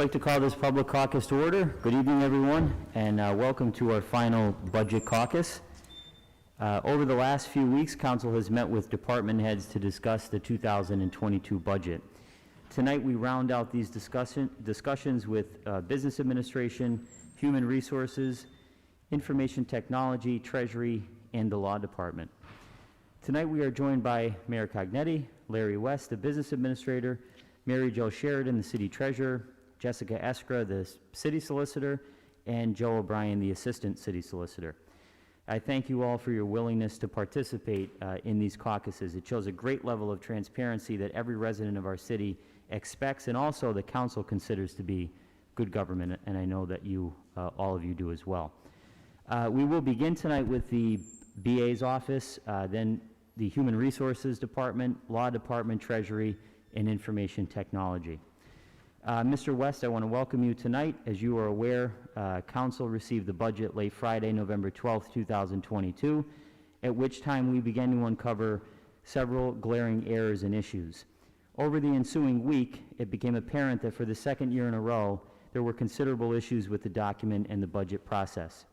I'd like to call this public caucus to order. Good evening, everyone, and welcome to our final budget caucus. Over the last few weeks, Council has met with department heads to discuss the 2022 budget. Tonight, we round out these discussions with Business Administration, Human Resources, Information Technology, Treasury, and the Law Department. Tonight, we are joined by Mayor Cognetti, Larry West, the Business Administrator, Mary Jo Sheridan, the City Treasurer, Jessica Eskra, the City Solicitor, and Joe O'Brien, the Assistant City Solicitor. I thank you all for your willingness to participate in these caucuses. It shows a great level of transparency that every resident of our city expects, and also the Council considers to be good government, and I know that you, all of you do as well. We will begin tonight with the BA's office, then the Human Resources Department, Law Department, Treasury, and Information Technology. Mr. West, I want to welcome you tonight. As you are aware, Council received the budget late Friday, November 12th, 2022, at which time we began to uncover several glaring errors and issues. Over the ensuing week, it became apparent that for the second year in a row, there were considerable issues with the document and the budget process.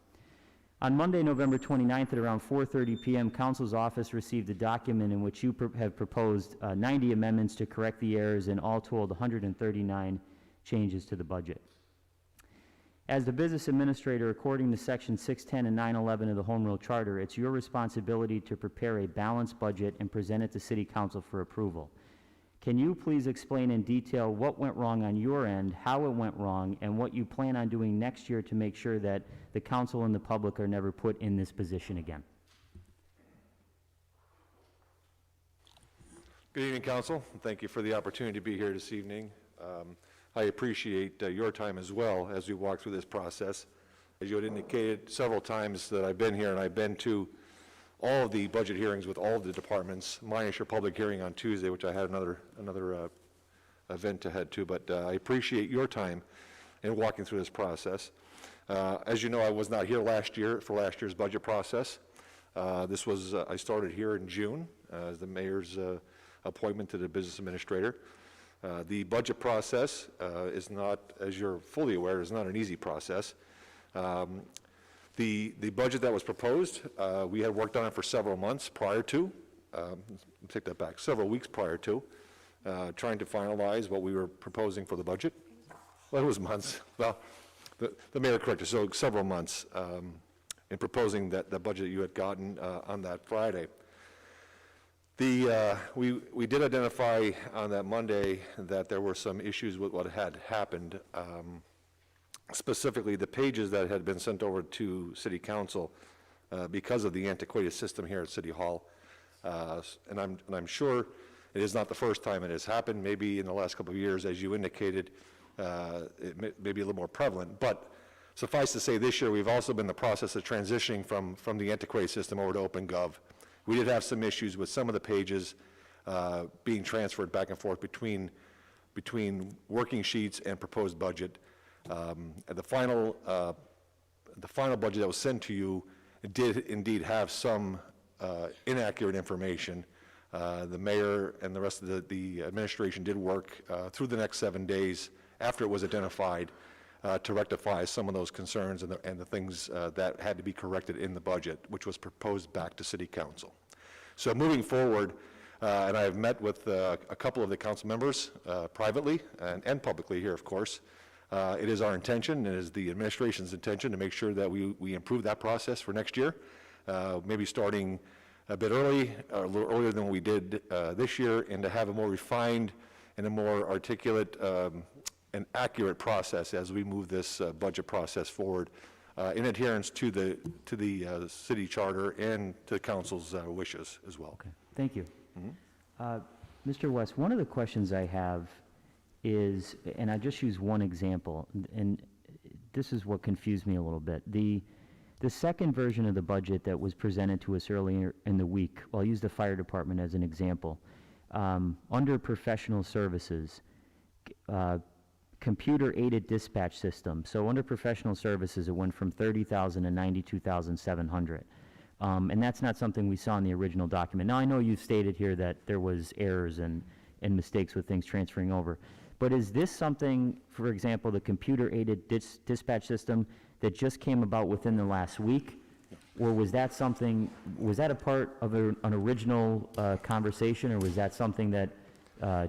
On Monday, November 29th at around 4:30 p.m., Council's office received a document in which you have proposed 90 amendments to correct the errors and all told 139 changes to the budget. As the Business Administrator, according to Section 610 and 911 of the Home Rule Charter, it's your responsibility to prepare a balanced budget and present it to City Council for approval. Can you please explain in detail what went wrong on your end, how it went wrong, and what you plan on doing next year to make sure that the Council and the public are never put in this position again? Good evening, Council. Thank you for the opportunity to be here this evening. I appreciate your time as well as we walk through this process. As you had indicated several times that I've been here, and I've been to all of the budget hearings with all of the departments, minus your public hearing on Tuesday, which I had another event to head to, but I appreciate your time in walking through this process. As you know, I was not here last year for last year's budget process. This was, I started here in June as the mayor's appointment to the business administrator. The budget process is not, as you're fully aware, is not an easy process. The budget that was proposed, we had worked on it for several months prior to, take that back, several weeks prior to, trying to finalize what we were proposing for the budget. Well, it was months. Well, the mayor corrected, so several months in proposing the budget that you had gotten on that Friday. We did identify on that Monday that there were some issues with what had happened. Specifically, the pages that had been sent over to City Council because of the antiquated system here at City Hall. And I'm sure it is not the first time it has happened. Maybe in the last couple of years, as you indicated, it may be a little more prevalent. But suffice to say, this year we've also been in the process of transitioning from the antiquated system over to OpenGov. We did have some issues with some of the pages being transferred back and forth between working sheets and proposed budget. The final budget that was sent to you did indeed have some inaccurate information. The mayor and the rest of the administration did work through the next 7 days after it was identified to rectify some of those concerns and the things that had to be corrected in the budget, which was proposed back to City Council. So moving forward, and I have met with a couple of the council members privately and publicly here, of course. It is our intention, it is the administration's intention to make sure that we improve that process for next year, maybe starting a bit early, or a little earlier than we did this year, and to have a more refined and a more articulate and accurate process as we move this budget process forward in adherence to the city charter and to the council's wishes as well. Okay, thank you. Mr. West, one of the questions I have is, and I just use one example, and this is what confused me a little bit. The second version of the budget that was presented to us earlier in the week, I'll use the fire department as an example. Under professional services, computer-aided dispatch system. So under professional services, it went from $30,000 to $92,700. And that's not something we saw in the original document. Now, I know you've stated here that there was errors and mistakes with things transferring over. But is this something, for example, the computer-aided dispatch system that just came about within the last week? Or was that something, was that a part of an original conversation, or was that something that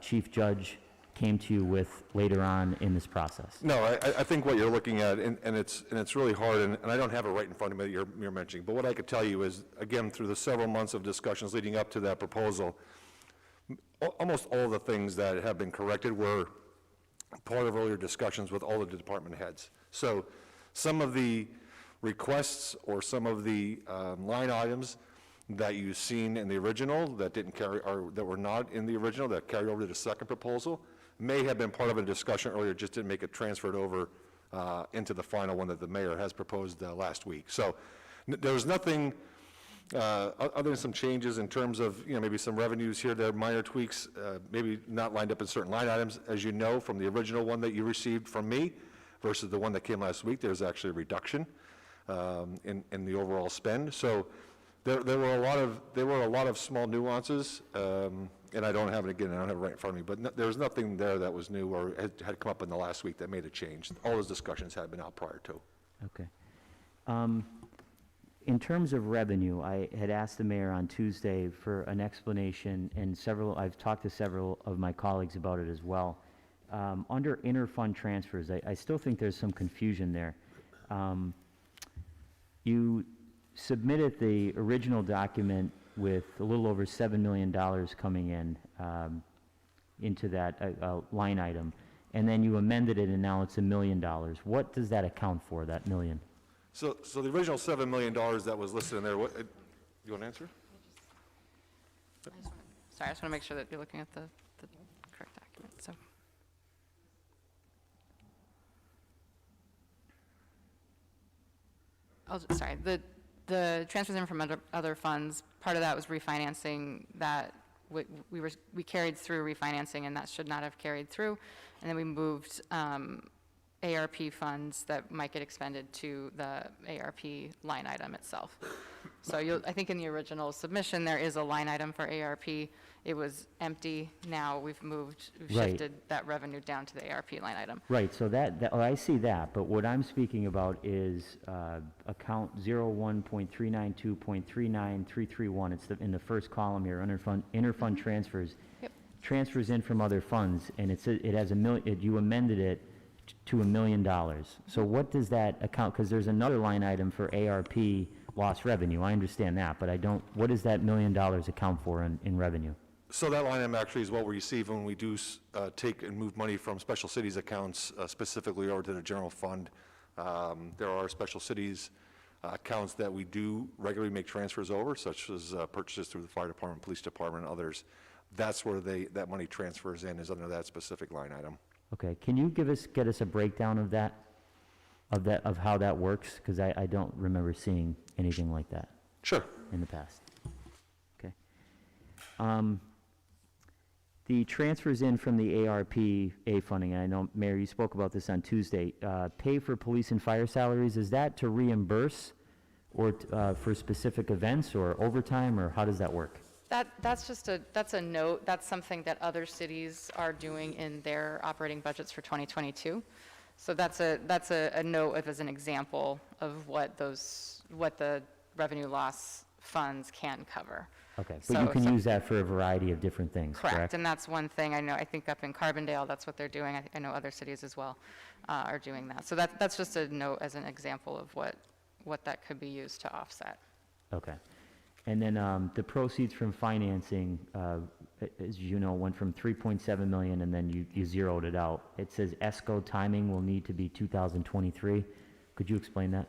Chief Judge came to you with later on in this process? No, I think what you're looking at, and it's really hard, and I don't have it right in front of me that you're mentioning, but what I could tell you is, again, through the several months of discussions leading up to that proposal, almost all of the things that have been corrected were part of earlier discussions with all of the department heads. So some of the requests or some of the line items that you've seen in the original that didn't carry, or that were not in the original, that carried over to the second proposal, may have been part of a discussion earlier, just didn't make it transferred over into the final one that the mayor has proposed last week. So there was nothing other than some changes in terms of, maybe some revenues here, there, minor tweaks, maybe not lined up in certain line items. As you know, from the original one that you received from me versus the one that came last week, there's actually a reduction in the overall spend. So there were a lot of small nuances, and I don't have it again, I don't have it right in front of me, but there was nothing there that was new or had come up in the last week that made a change. All those discussions had been out prior to. Okay. In terms of revenue, I had asked the mayor on Tuesday for an explanation, and I've talked to several of my colleagues about it as well. Under interfund transfers, I still think there's some confusion there. You submitted the original document with a little over $7 million coming in into that line item, and then you amended it, and now it's $1 million. What does that account for, that million? So the original $7 million that was listed in there, what, you want to answer? Sorry, I just want to make sure that you're looking at the correct document, so. Sorry, the transfers in from other funds, part of that was refinancing that we carried through refinancing, and that should not have carried through. And then we moved ARP funds that might get expended to the ARP line item itself. So I think in the original submission, there is a line item for ARP. It was empty. Now we've shifted that revenue down to the ARP line item. Right, so I see that, but what I'm speaking about is account 01.392.39331. It's in the first column here, interfund transfers. Yep. Transfers in from other funds, and it has you amended it to $1 million. So what does that account, because there's another line item for ARP lost revenue. I understand that, but what does that $1 million account for in revenue? So that line item actually is what we receive when we do take and move money from special cities accounts specifically over to the general fund. There are special cities accounts that we do regularly make transfers over, such as purchases through the fire department, police department, and others. That's where that money transfers in, is under that specific line item. Okay, can you get us a breakdown of how that works? Because I don't remember seeing anything like that. Sure. In the past. Okay. The transfers in from the ARPA funding, and I know, Mayor, you spoke about this on Tuesday, pay for police and fire salaries, is that to reimburse or for specific events or overtime, or how does that work? That's a note. That's something that other cities are doing in their operating budgets for 2022. So that's a note as an example of what the revenue loss funds can cover. Okay, but you can use that for a variety of different things, correct? And that's one thing I know. I think up in Carbondale, that's what they're doing. I know other cities as well are doing that. So that's just a note as an example of what that could be used to offset. Okay. And then the proceeds from financing, as you know, went from 3.7 million, and then you zeroed it out. It says ESCO timing will need to be 2023. Could you explain that?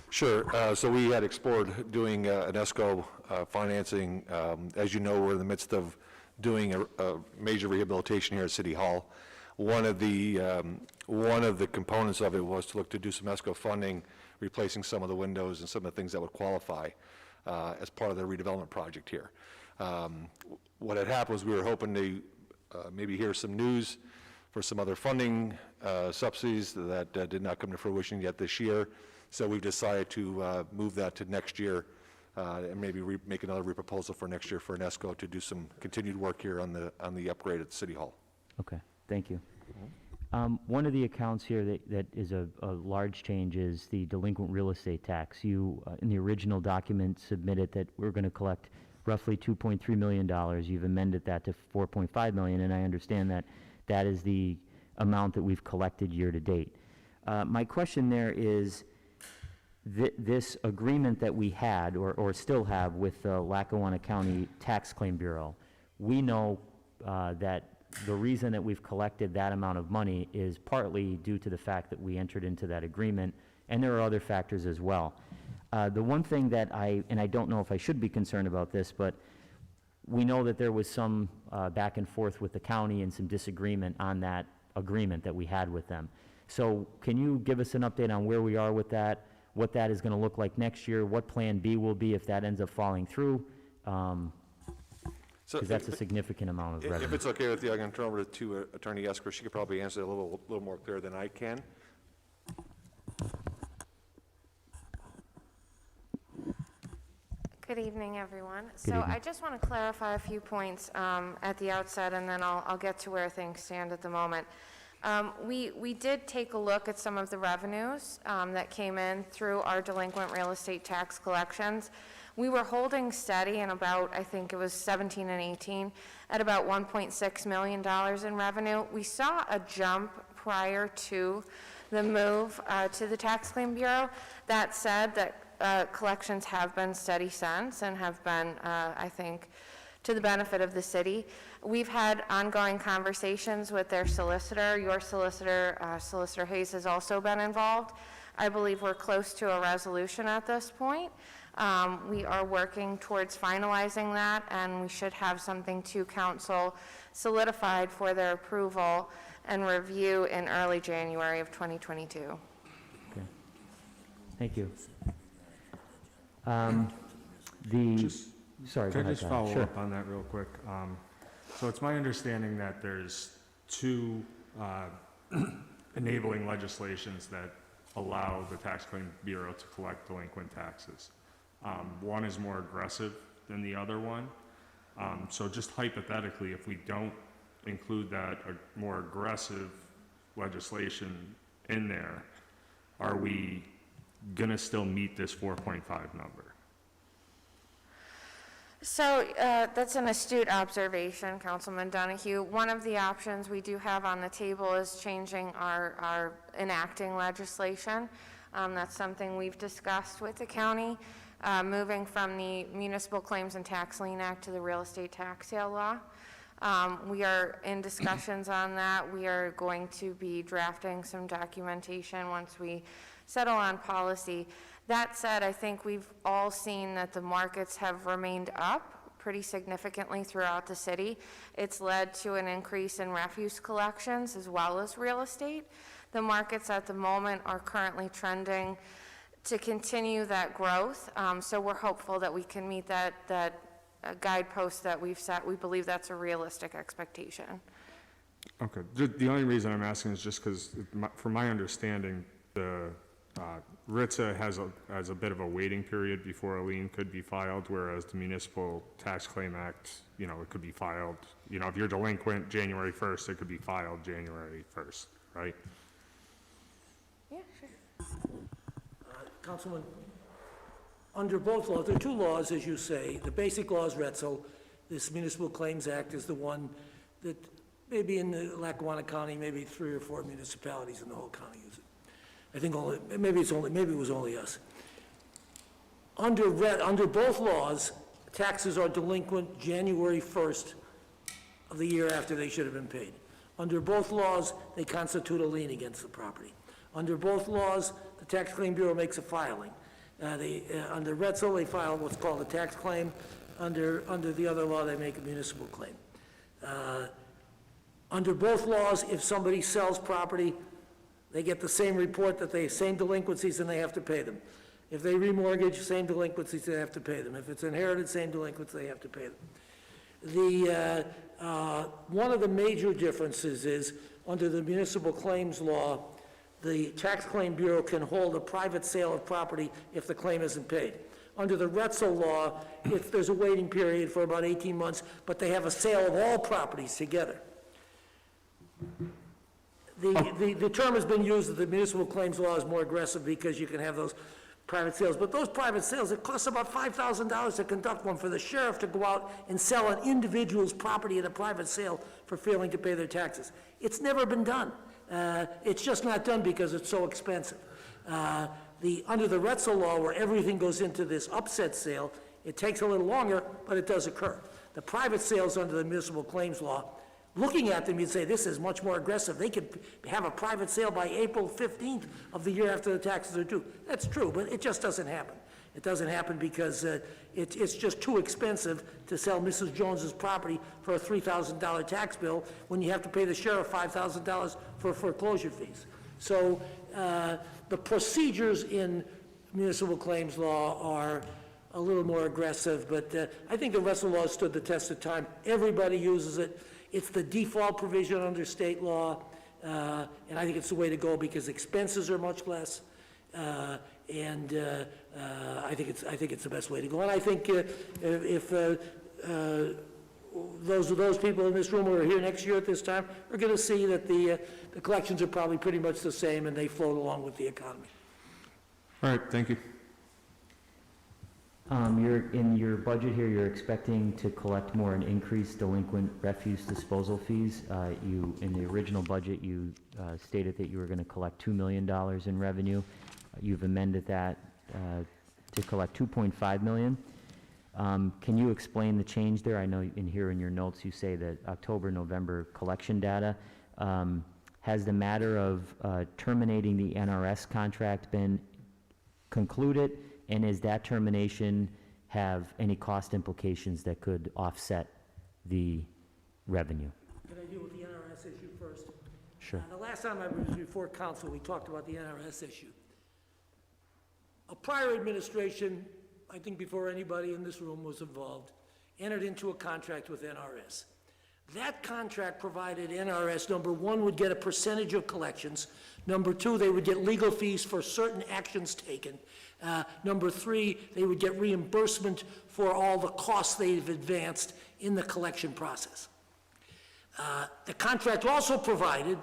Sure. So we had explored doing an ESCO financing. As you know, we're in the midst of doing a major rehabilitation here at City Hall. One of the components of it was to look to do some ESCO funding, replacing some of the windows and some of the things that would qualify as part of the redevelopment project here. What had happened was we were hoping to maybe hear some news for some other funding subsidies that did not come to fruition yet this year. So we've decided to move that to next year and maybe make another reproposal for next year for an ESCO to do some continued work here on the upgrade at City Hall. Okay, thank you. One of the accounts here that is a large change is the delinquent real estate tax. You, in the original document, submitted that we're going to collect roughly $2.3 million. You've amended that to $4.5 million, and I understand that that is the amount that we've collected year to date. My question there is, this agreement that we had, or still have, with the Lackawanna County Tax Claim Bureau, we know that the reason that we've collected that amount of money is partly due to the fact that we entered into that agreement, and there are other factors as well. The one thing that I don't know if I should be concerned about this, but we know that there was some back and forth with the county and some disagreement on that agreement that we had with them. So can you give us an update on where we are with that, what that is going to look like next year, what Plan B will be if that ends up falling through? Because that's a significant amount of revenue. If it's okay with you, I'm going to turn over to Attorney Eskra. She could probably answer it a little more clear than I can. Good evening, everyone. Good evening. I just want to clarify a few points at the outset, and then I'll get to where things stand at the moment. We did take a look at some of the revenues that came in through our delinquent real estate tax collections. We were holding steady in about, I think it was 17 and 18, at about $1.6 million in revenue. We saw a jump prior to the move to the Tax Claim Bureau. That said, that collections have been steady since and have been, I think, to the benefit of the city. We've had ongoing conversations with their solicitor. Your solicitor, Solicitor Hayes, has also been involved. I believe we're close to a resolution at this point. We are working towards finalizing that, and we should have something to council solidified for their approval and review in early January of 2022. Okay. Thank you. Sorry, go Can I ahead, just Guy. follow Sure. up on that real quick? So it's my understanding that there's two enabling legislations that allow the Tax Claim Bureau to collect delinquent taxes. One is more aggressive than the other one. So just hypothetically, if we don't include that more aggressive legislation in there, are we going to still meet this 4.5 number? So that's an astute observation, Councilman Donahue. One of the options we do have on the table is changing our enacting legislation. That's something we've discussed with the county, moving from the Municipal Claims and Tax Lien Act to the Real Estate Tax Sale Law. We are in discussions on that. We are going to be drafting some documentation once we settle on policy. That said, I think we've all seen that the markets have remained up pretty significantly throughout the city. It's led to an increase in refuse collections as well as real estate. The markets at the moment are currently trending to continue that growth. So we're hopeful that we can meet that guidepost that we've set. We believe that's a realistic expectation. Okay. The only reason I'm asking is just because, from my understanding, the RITSA has a bit of a waiting period before a lien could be filed, whereas the Municipal Tax Claim Act, it could be filed, if you're delinquent January 1st, it could be filed January 1st, right? Yeah, sure. Councilman, under both laws, there are two laws, as you say. The basic law is RETSO. This Municipal Claims Act is the one that maybe in the Lackawanna County, maybe 3 or 4 municipalities in the whole county use it. I think maybe it was only us. Under both laws, taxes are delinquent January 1st of the year after they should have been paid. Under both laws, they constitute a lien against the property. Under both laws, the Tax Claim Bureau makes a filing. Under RETSO, they file what's called a tax claim. Under the other law, they make a municipal claim. Under both laws, if somebody sells property, they get the same report same delinquencies, and they have to pay them. If they remortgage, same delinquencies, they have to pay them. If it's inherited, same delinquencies, they have to pay them. One of the major differences is, under the municipal claims law, the Tax Claim Bureau can hold a private sale of property if the claim isn't paid. Under the RETSO law, if there's a waiting period for about 18 months, but they have a sale of all properties together. The term has been used that the municipal claims law is more aggressive because you can have those private sales. But those private sales, it costs about $5,000 to conduct one for the sheriff to go out and sell an individual's property at a private sale for failing to pay their taxes. It's never been done. It's just not done because it's so expensive. Under the Retzel law, where everything goes into this upset sale, it takes a little longer, but it does occur. The private sales under the municipal claims law, looking at them, you'd say, this is much more aggressive. They could have a private sale by April 15th of the year after the taxes are due. That's true, but it just doesn't happen. It doesn't happen because it's just too expensive to sell Mrs. Jones's property for a $3,000 tax bill when you have to pay the sheriff $5,000 for foreclosure fees. So the procedures in municipal claims law are a little more aggressive, but I think the Retzel law stood the test of time. Everybody uses it. It's the default provision under state law, and I think it's the way to go because expenses are much less, and I think it's the best way to go. And I think if those people in this room who are here next year at this time are going to see that the collections are probably pretty much the same and they float along with the economy. All right, thank you. In your budget here, you're expecting to collect more and increase delinquent refuse disposal fees. In the original budget, you stated that you were going to collect $2 million in revenue. You've amended that to collect $2.5 million. Can you explain the change there? I know in your notes you say that October, November collection data. Has the matter of terminating the NRS contract been concluded? And is that termination have any cost implications that could offset the revenue? Can I deal with the NRS issue first? Sure. The last time I was before council, we talked about the NRS issue. A prior administration, I think before anybody in this room was involved, entered into a contract with NRS. That contract provided NRS, number one, would get a percentage of collections. Number two, they would get legal fees for certain actions taken. Number three, they would get reimbursement for all the costs they've advanced in the collection process. The contract also provided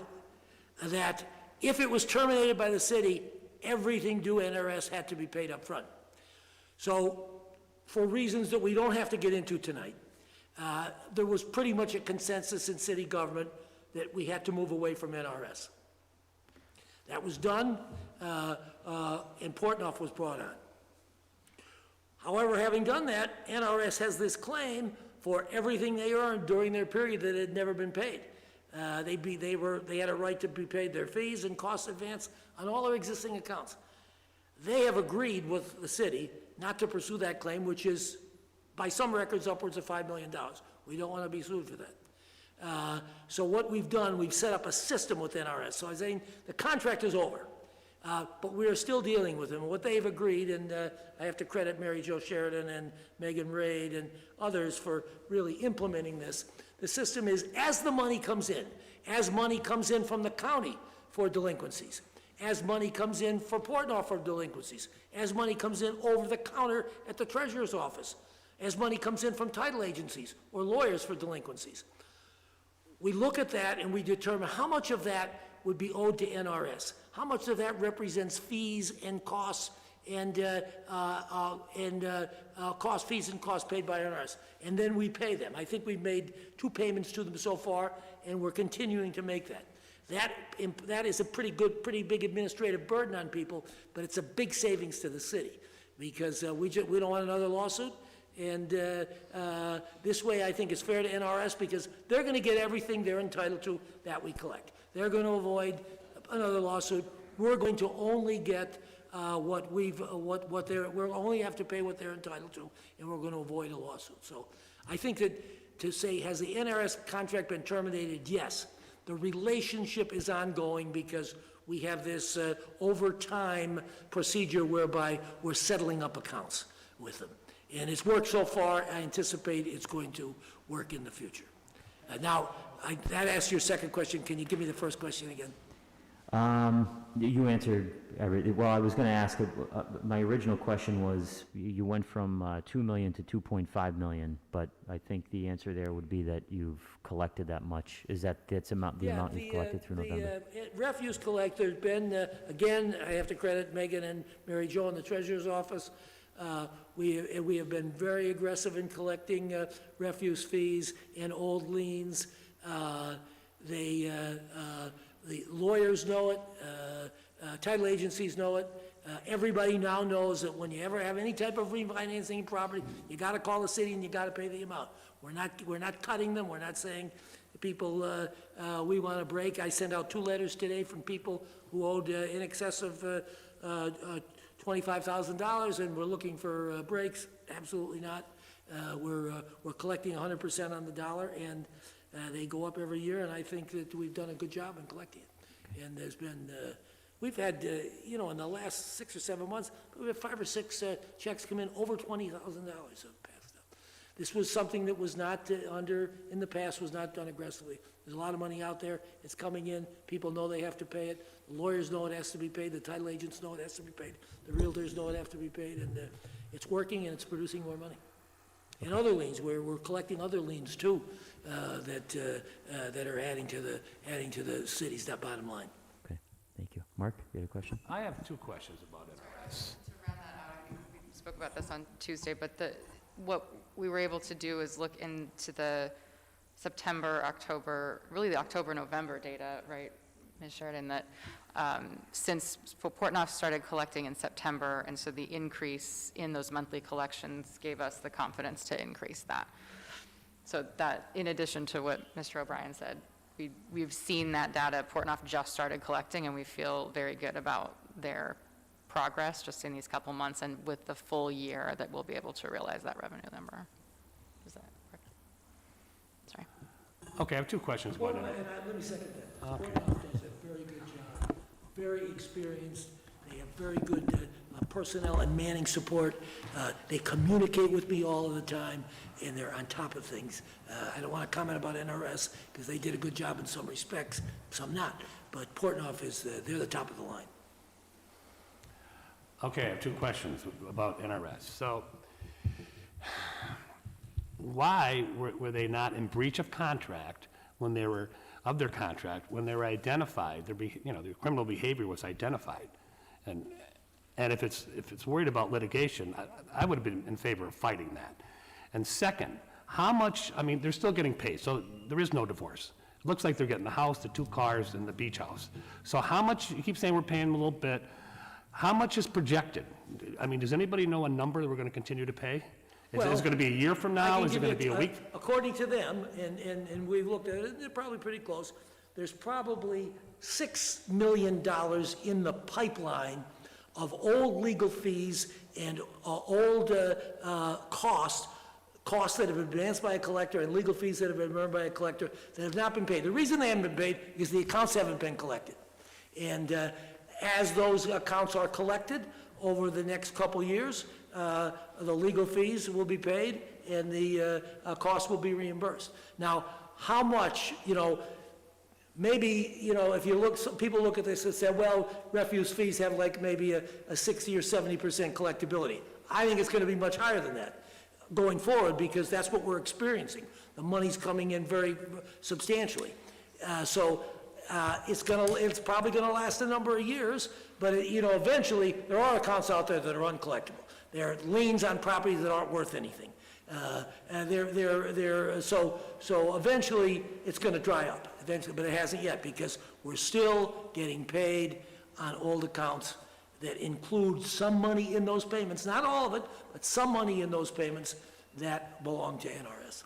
that if it was terminated by the city, everything due NRS had to be paid up front. So, for reasons that we don't have to get into tonight, there was pretty much a consensus in city government that we had to move away from NRS. That was done, and Portnoy was brought on. However, having done that, NRS has this claim for everything they earned during their period that had never been paid. They had a right to be paid their fees and cost advance on all their existing accounts. They have agreed with the city not to pursue that claim, which is, by some records, upwards of $5 million. We don't want to be sued for that. So what we've done, we've set up a system with NRS. So I'm saying the contract is over, but we are still dealing with them. What they've agreed, and I have to credit Mary Jo Sheridan and Megan Raid and others for really implementing this. The system is, as the money comes in, as money comes in from the county for delinquencies, as money comes in for Portnoy for delinquencies, as money comes in over the counter at the treasurer's office, as money comes in from title agencies or lawyers for delinquencies. We look at that and we determine how much of that would be owed to NRS, how much of that represents fees and costs and fees and costs paid by NRS, and then we pay them. I think we've made 2 payments to them so far, and we're continuing to make that. That is a pretty big administrative burden on people, but it's a big savings to the city because we don't want another lawsuit. And this way, I think it's fair to NRS because they're going to get everything they're entitled to that we collect. They're going to avoid another lawsuit. We're going to only get we'll only have to pay what they're entitled to, and we're going to avoid a lawsuit. So I think that to say, has the NRS contract been terminated? Yes. The relationship is ongoing because we have this over time procedure whereby we're settling up accounts with them. And it's worked so far. I anticipate it's going to work in the future. Now, that asks your second question. Can you give me the first question again? You answered everything. Well, I was going to ask, my original question was, you went from 2 million to 2.5 million, but I think the answer there would be that you've collected that much. Is that's the amount you've collected through November? Refuse collector has been, again, I have to credit Megan and Mary Jo in the treasurer's office. We have been very aggressive in collecting refuse fees and old liens. The lawyers know it, title agencies know it. Everybody now knows that when you ever have any type of refinancing property, you gotta call the city and you gotta pay the amount. We're not cutting them, we're not saying to people, we want a break. I sent out 2 letters today from people who owed in excess of $25,000 and we're looking for breaks. Absolutely not. We're collecting 100% on the dollar, and they go up every year, and I think that we've done a good job in collecting it. And there's been, we've had, in the last 6 or 7 months, we have 5 or 6 checks come in over $20,000 have passed up. This was something that was not in the past, was not done aggressively. There's a lot of money out there, it's coming in, people know they have to pay it, the lawyers know it has to be paid, the title agents know it has to be paid, the realtors know it has to be paid, and it's working and it's producing more money. And other liens, we're collecting other liens too, that are adding to the city's bottom line. Okay, thank you. Mark, you had a question? I have 2 questions about NRS. To round that out, I mean, we spoke about this on Tuesday, but what we were able to do is look into the September, October, really the October, November data, right, Ms. Sheridan, that since Portnoy started collecting in September, and so the increase in those monthly collections gave us the confidence to increase that. So that, in addition to what Mr. O'Brien said, we've seen that data. Portnoy just started collecting, and we feel very good about their progress just in these couple months, and with the full year that we'll be able to realize that revenue number. Is that correct? Sorry. Okay, I have 2 questions about NRS. Let me second that. Portnoy does a very good job, very experienced, they have very good personnel and manning support. They communicate with me all of the time, and they're on top of things. I don't want to comment about NRS, because they did a good job in some respects, some not, but Portnoy they're the top of the line. Okay, I have 2 questions about NRS. So, why were they not in breach of contract when they were, of their contract, when they were identified, their criminal behavior was identified? And if it's worried about litigation, I would have been in favor of fighting that. And second, how much, they're still getting paid, so there is no divorce. It looks like they're getting the house, the 2 cars, and the beach house. So how much, you keep saying we're paying them a little bit, how much is projected? Does anybody know a number that we're going to continue to pay? Is it going to be a year from now? Is it going to be a week? According to them, and we've looked at it, they're probably pretty close, there's probably $6 million in the pipeline of old legal fees and old costs that have been advanced by a collector and legal fees that have been earned by a collector that have not been paid. The reason they haven't been paid is the accounts haven't been collected. And as those accounts are collected over the next couple years, the legal fees will be paid and the costs will be reimbursed. Now, how much, maybe, if you look, people look at this and say, well, refuse fees have like maybe a 60 or 70% collectability. I think it's going to be much higher than that going forward, because that's what we're experiencing. The money's coming in very substantially. It's probably going to last a number of years, but eventually there are accounts out there that are uncollectible. There are liens on properties that aren't worth anything. So eventually it's going to dry up, eventually, but it hasn't yet, because we're still getting paid on old accounts that include some money in those payments, not all of it, but some money in those payments that belong to NRS.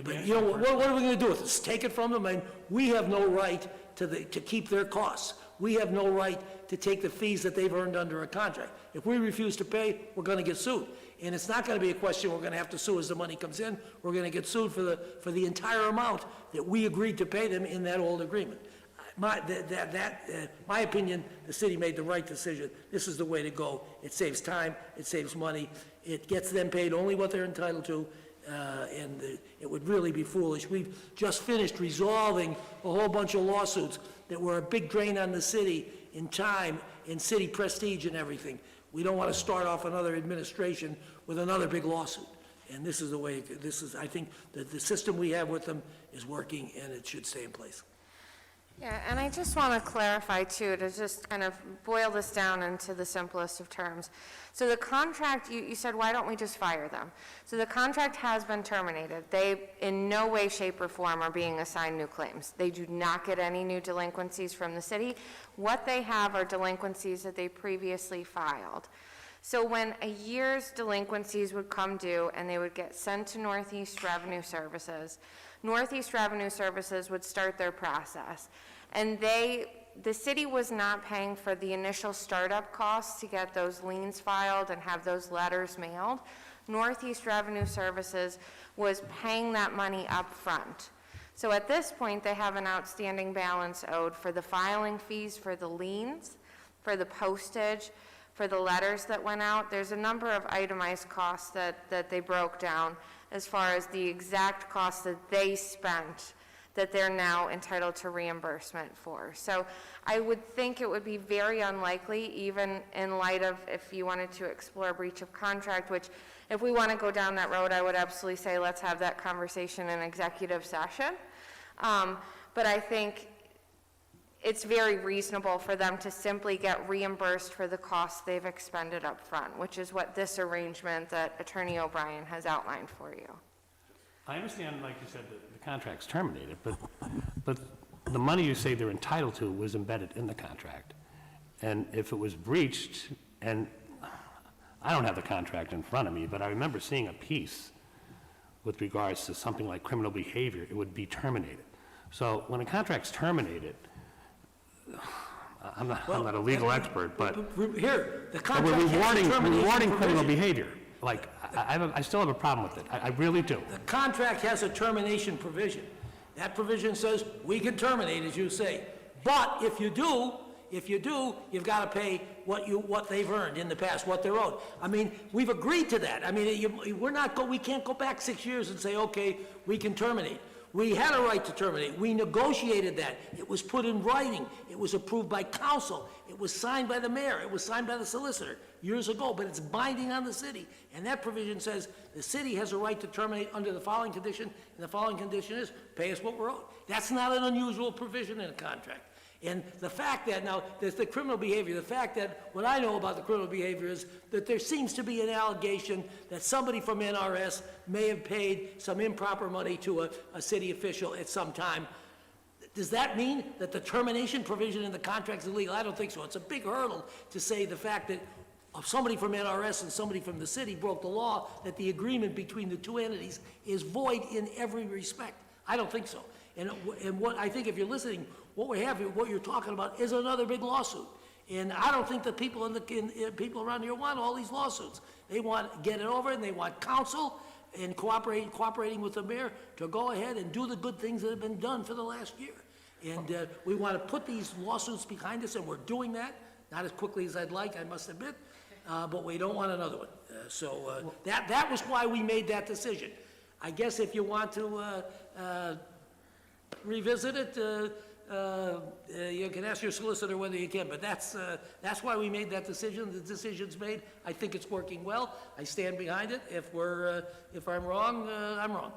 But what are we going to do with this? Take it from them? We have no right to keep their costs. We have no right to take the fees that they've earned under a contract. If we refuse to pay, we're going to get sued. And it's not going to be a question we're going to have to sue as the money comes in. We're going to get sued for the entire amount that we agreed to pay them in that old agreement. My opinion, the city made the right decision. This is the way to go. It saves time, it saves money, it gets them paid only what they're entitled to, It would really be foolish. We've just finished resolving a whole bunch of lawsuits that were a big drain on the city in time, in city prestige and everything. We don't want to start off another administration with another big lawsuit. And this is the way, I think that the system we have with them is working, and it should stay in place. Yeah, and I just want to clarify too, to just kind of boil this down into the simplest of terms. So the contract, you said, why don't we just fire them? So the contract has been terminated. They, in no way, shape, or form are being assigned new claims. They do not get any new delinquencies from the city. What they have are delinquencies that they previously filed. So when a year's delinquencies would come due and they would get sent to Northeast Revenue Services, Northeast Revenue Services would start their process. And the city was not paying for the initial startup costs to get those liens filed and have those letters mailed. Northeast Revenue Services was paying that money up front. So at this point, they have an outstanding balance owed for the filing fees for the liens, for the postage, for the letters that went out. There's a number of itemized costs that they broke down as far as the exact costs that they spent that they're now entitled to reimbursement for. So I would think it would be very unlikely, even in light of if you wanted to explore breach of contract, which if we want to go down that road, I would absolutely say let's have that conversation in executive session. But I think it's very reasonable for them to simply get reimbursed for the costs they've expended up front, which is what this arrangement that Attorney O'Brien has outlined for you. I understand, like you said, the contract's terminated, but the money you say they're entitled to was embedded in the contract. And if it was breached, and I don't have the contract in front of me, but I remember seeing a piece with regards to something like criminal behavior, it would be terminated. So when a contract's terminated, I'm not a legal expert, but Here, the we're contract has a termination rewarding criminal provision. behavior. Like, I still have a problem with it. I really do. The contract has a termination provision. That provision says we can terminate, as you say. But if you do, you've got to pay what they've earned in the past, what they're owed. I mean, we've agreed to that. I mean, we can't go back 6 years and say, okay, we can terminate. We had a right to terminate. We negotiated that. It was put in writing. It was approved by council. It was signed by the mayor. It was signed by the solicitor years ago, but it's binding on the city. And that provision says the city has a right to terminate under the following condition, and the following condition is pay us what we're owed. That's not an unusual provision in a contract. And the fact that, now, there's the criminal behavior, the fact that what I know about the criminal behavior is that there seems to be an allegation that somebody from NRS may have paid some improper money to a city official at some time. Does that mean that the termination provision in the contract is illegal? I don't think so. It's a big hurdle to say the fact that somebody from NRS and somebody from the city broke the law, that the agreement between the two entities is void in every respect. I don't think so. And what I think, if you're listening, what we have here, what you're talking about is another big lawsuit. And I don't think the people people around here want all these lawsuits. They want to get it over, and they want counsel and cooperating with the mayor to go ahead and do the good things that have been done for the last year. And we want to put these lawsuits behind us, and we're doing that, not as quickly as I'd like, I must admit, but we don't want another one. So that was why we made that decision. I guess if you want to revisit it, you can ask your solicitor whether you can, but that's why we made that decision. The decision's made. I think it's working well. I stand behind it. If I'm wrong, I'm wrong.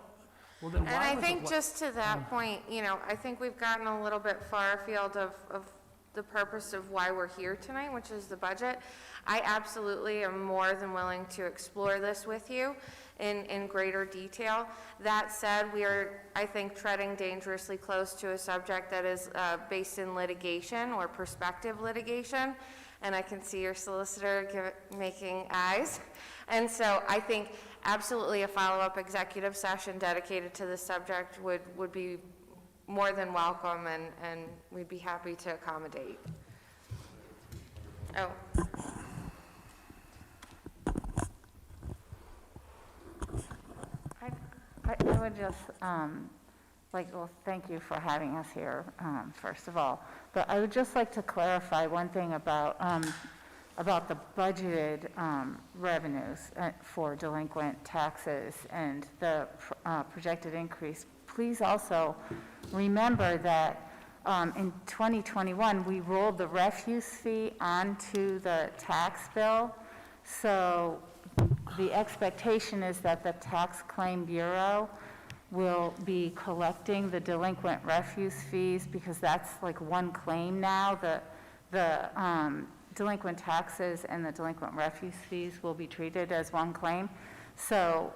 Well, then And why I was think it- just to that point, I think we've gotten a little bit far afield of the purpose of why we're here tonight, which is the budget. I absolutely am more than willing to explore this with you in greater detail. That said, we are, I think, treading dangerously close to a subject that is based in litigation or prospective litigation, and I can see your solicitor making eyes. And so I think absolutely a follow-up executive session dedicated to this subject would be more than welcome, and we'd be happy to accommodate. Oh. I would just, well, thank you for having us here, first of all. But I would just like to clarify one thing about about the budgeted revenues for delinquent taxes and the projected increase, please also remember that in 2021, we rolled the refuse fee onto the tax bill. So the expectation is that the Tax Claim Bureau will be collecting the delinquent refuse fees, because that's like one claim now. The delinquent taxes and the delinquent refuse fees will be treated as one claim. So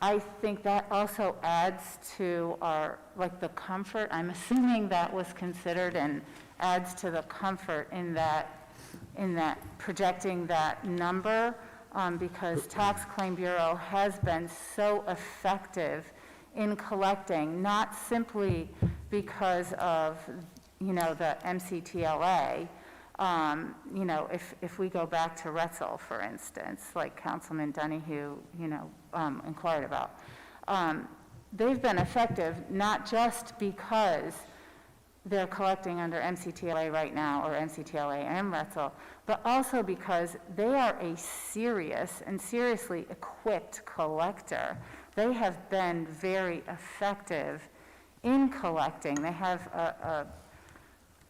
I think that also adds to our, like, the comfort. I'm assuming that was considered, and adds to the comfort in that projecting that number, because Tax Claim Bureau has been so effective in collecting, not simply because of, the MCTLA. If we go back to Retzel, for instance, like Councilman Donahue, inquired about, they've been effective not just because they're collecting under MCTLA right now, or MCTLA and Retzel, but also because they are a serious and seriously equipped collector. They have been very effective in collecting. They have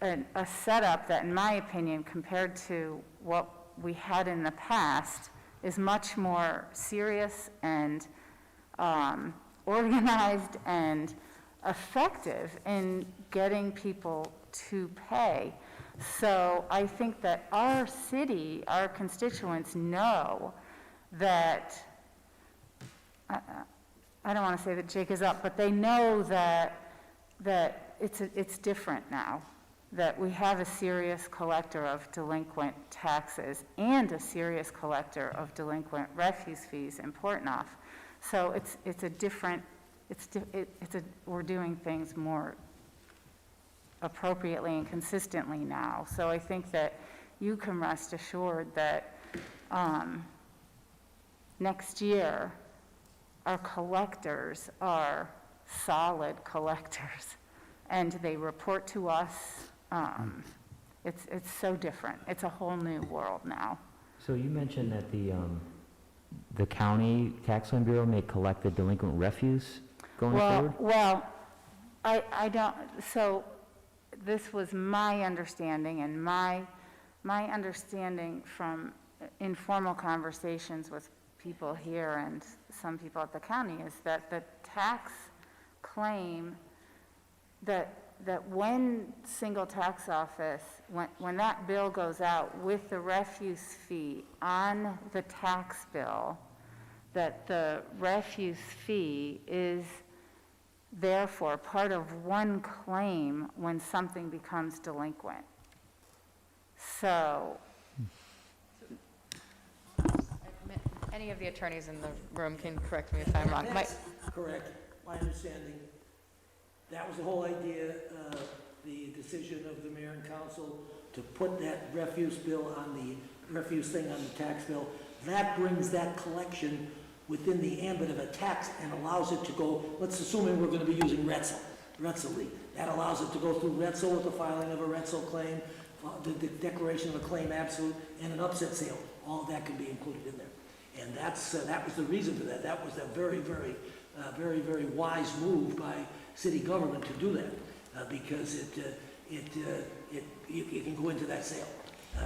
a setup that, in my opinion, compared to what we had in the past, is much more serious and organized and effective in getting people to pay. So I think that our city, our constituents know that, I don't want to say that Jake is up, but they know that it's different now, that we have a serious collector of delinquent taxes and a serious collector of delinquent refuse fees in Portnoy. So we're doing things more appropriately and consistently now. So I think that you can rest assured that next year, our collectors are solid collectors, and they report to us. It's so different. It's a whole new world now. So you mentioned that the county tax lien bureau may collect the delinquent refuse going forward? Well, I don't, so this was my understanding, and my understanding from informal conversations with people here and some people at the county is that the tax claim, that when single tax office, when that bill goes out with the refuse fee on the tax bill, that the refuse fee is therefore part of one claim when something becomes delinquent. So Any of the attorneys in the room can correct me if I'm wrong. That's correct, my understanding. That was the whole idea, the decision of the mayor and council to put that refuse bill on the refuse thing on the tax bill. That brings that collection within the ambit of a tax and allows it to go, let's assume we're going to be using Retzel League. That allows it to go through Retzel with the filing of a Retzel claim, the declaration of a claim absolute, and an upset sale. All of that can be included in there. And that was the reason for that. That was a very, very wise move by city government to do that, because it can go into that sale.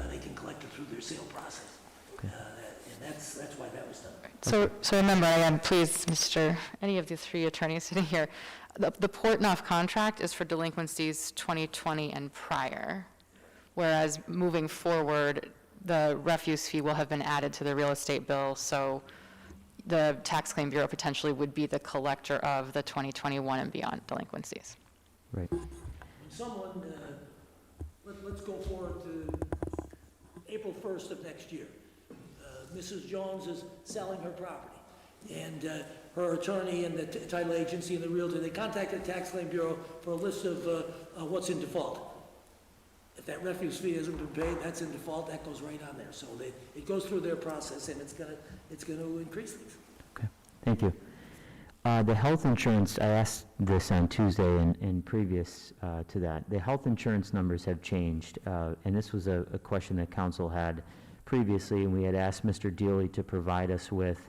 They can collect it through their sale process. Okay. And that's why that was done. So remember, again, please, any of the three attorneys sitting here, the Portnoy contract is for delinquencies 2020 and prior, whereas moving forward, the refuse fee will have been added to the real estate bill, so the Tax Claim Bureau potentially would be the collector of the 2021 and beyond delinquencies. Right. When someone, let's go forward to April 1st of next year. Mrs. Jones is selling her property, and her attorney and the title agency and the realtor, they contacted the Tax Claim Bureau for a list of what's in default. If that refuse fee hasn't been paid, that's in default, that goes right on there. So it goes through their process, and it's gonna increase things. Okay, thank you. The health insurance, I asked this on Tuesday and previous to that. The health insurance numbers have changed, and this was a question that council had previously, and we had asked Mr. Dealey to provide us with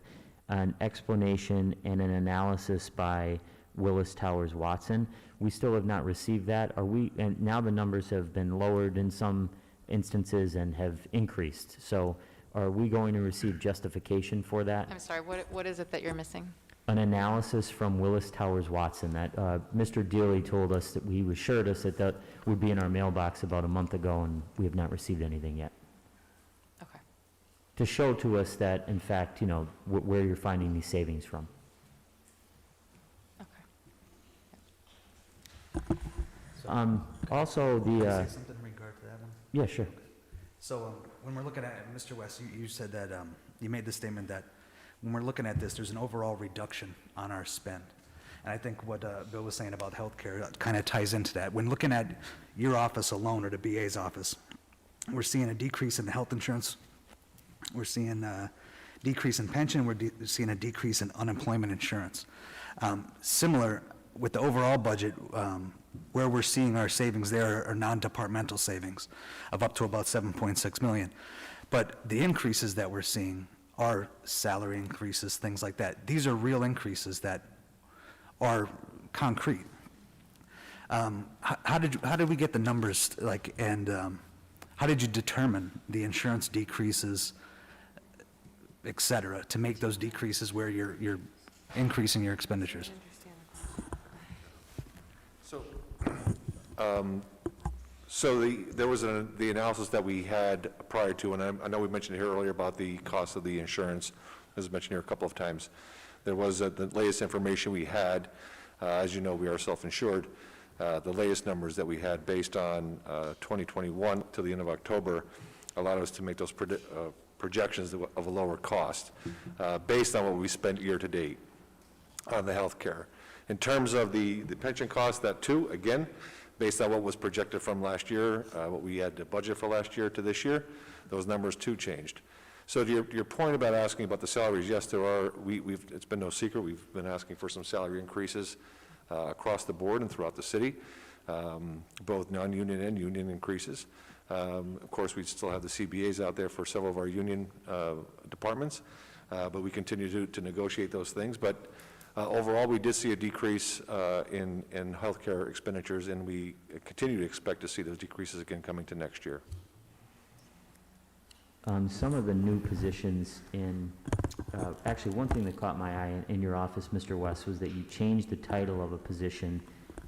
an explanation and an analysis by Willis Towers Watson. We still have not received that. And now the numbers have been lowered in some instances and have increased. So are we going to receive justification for that? I'm sorry, what is it that you're missing? An analysis from Willis Towers Watson that Mr. Dealey told us that he assured us that that would be in our mailbox about a month ago, and we have not received anything yet. Okay. To show to us that, in fact, you know, where you're finding these savings from. Okay. Also, Can I the, say something in regard to that one? yeah, sure. So when we're looking at, Mr. West, you said that, you made the statement that when we're looking at this, there's an overall reduction on our spend. And I think what Bill was saying about healthcare kind of ties into that. When looking at your office alone, or the BA's office, we're seeing a decrease in the health insurance, we're seeing a decrease in pension, we're seeing a decrease in unemployment insurance. Similar with the overall budget, where we're seeing our savings there are non-departmental savings of up to about 7.6 million. But the increases that we're seeing are salary increases, things like that. These are real increases that are concrete. How did we get the numbers, like, and how did you determine the insurance decreases, et cetera, to make those decreases where you're increasing your expenditures? There was the analysis that we had prior to, and I know we mentioned here earlier about the cost of the insurance, as mentioned here a couple of times. There was the latest information we had. As you know, we are self-insured. The latest numbers that we had based on 2021 to the end of October allowed us to make those projections of a lower cost based on what we spent year to date on the health care. In terms of the pension cost, that too, again, based on what was projected from last year, what we had to budget for last year to this year, those numbers too changed. So to your point about asking about the salaries, yes, there are, it's been no secret, we've been asking for some salary increases across the board and throughout the city, both non-union and union increases. Of course, we still have the CBAs out there for several of our union departments, but we continue to negotiate those things. But overall, we did see a decrease in healthcare expenditures, and we continue to expect to see those decreases again coming to next year. Some of the new positions in, actually, one thing that caught my eye in your office, Mr. West, was that you changed the title of a position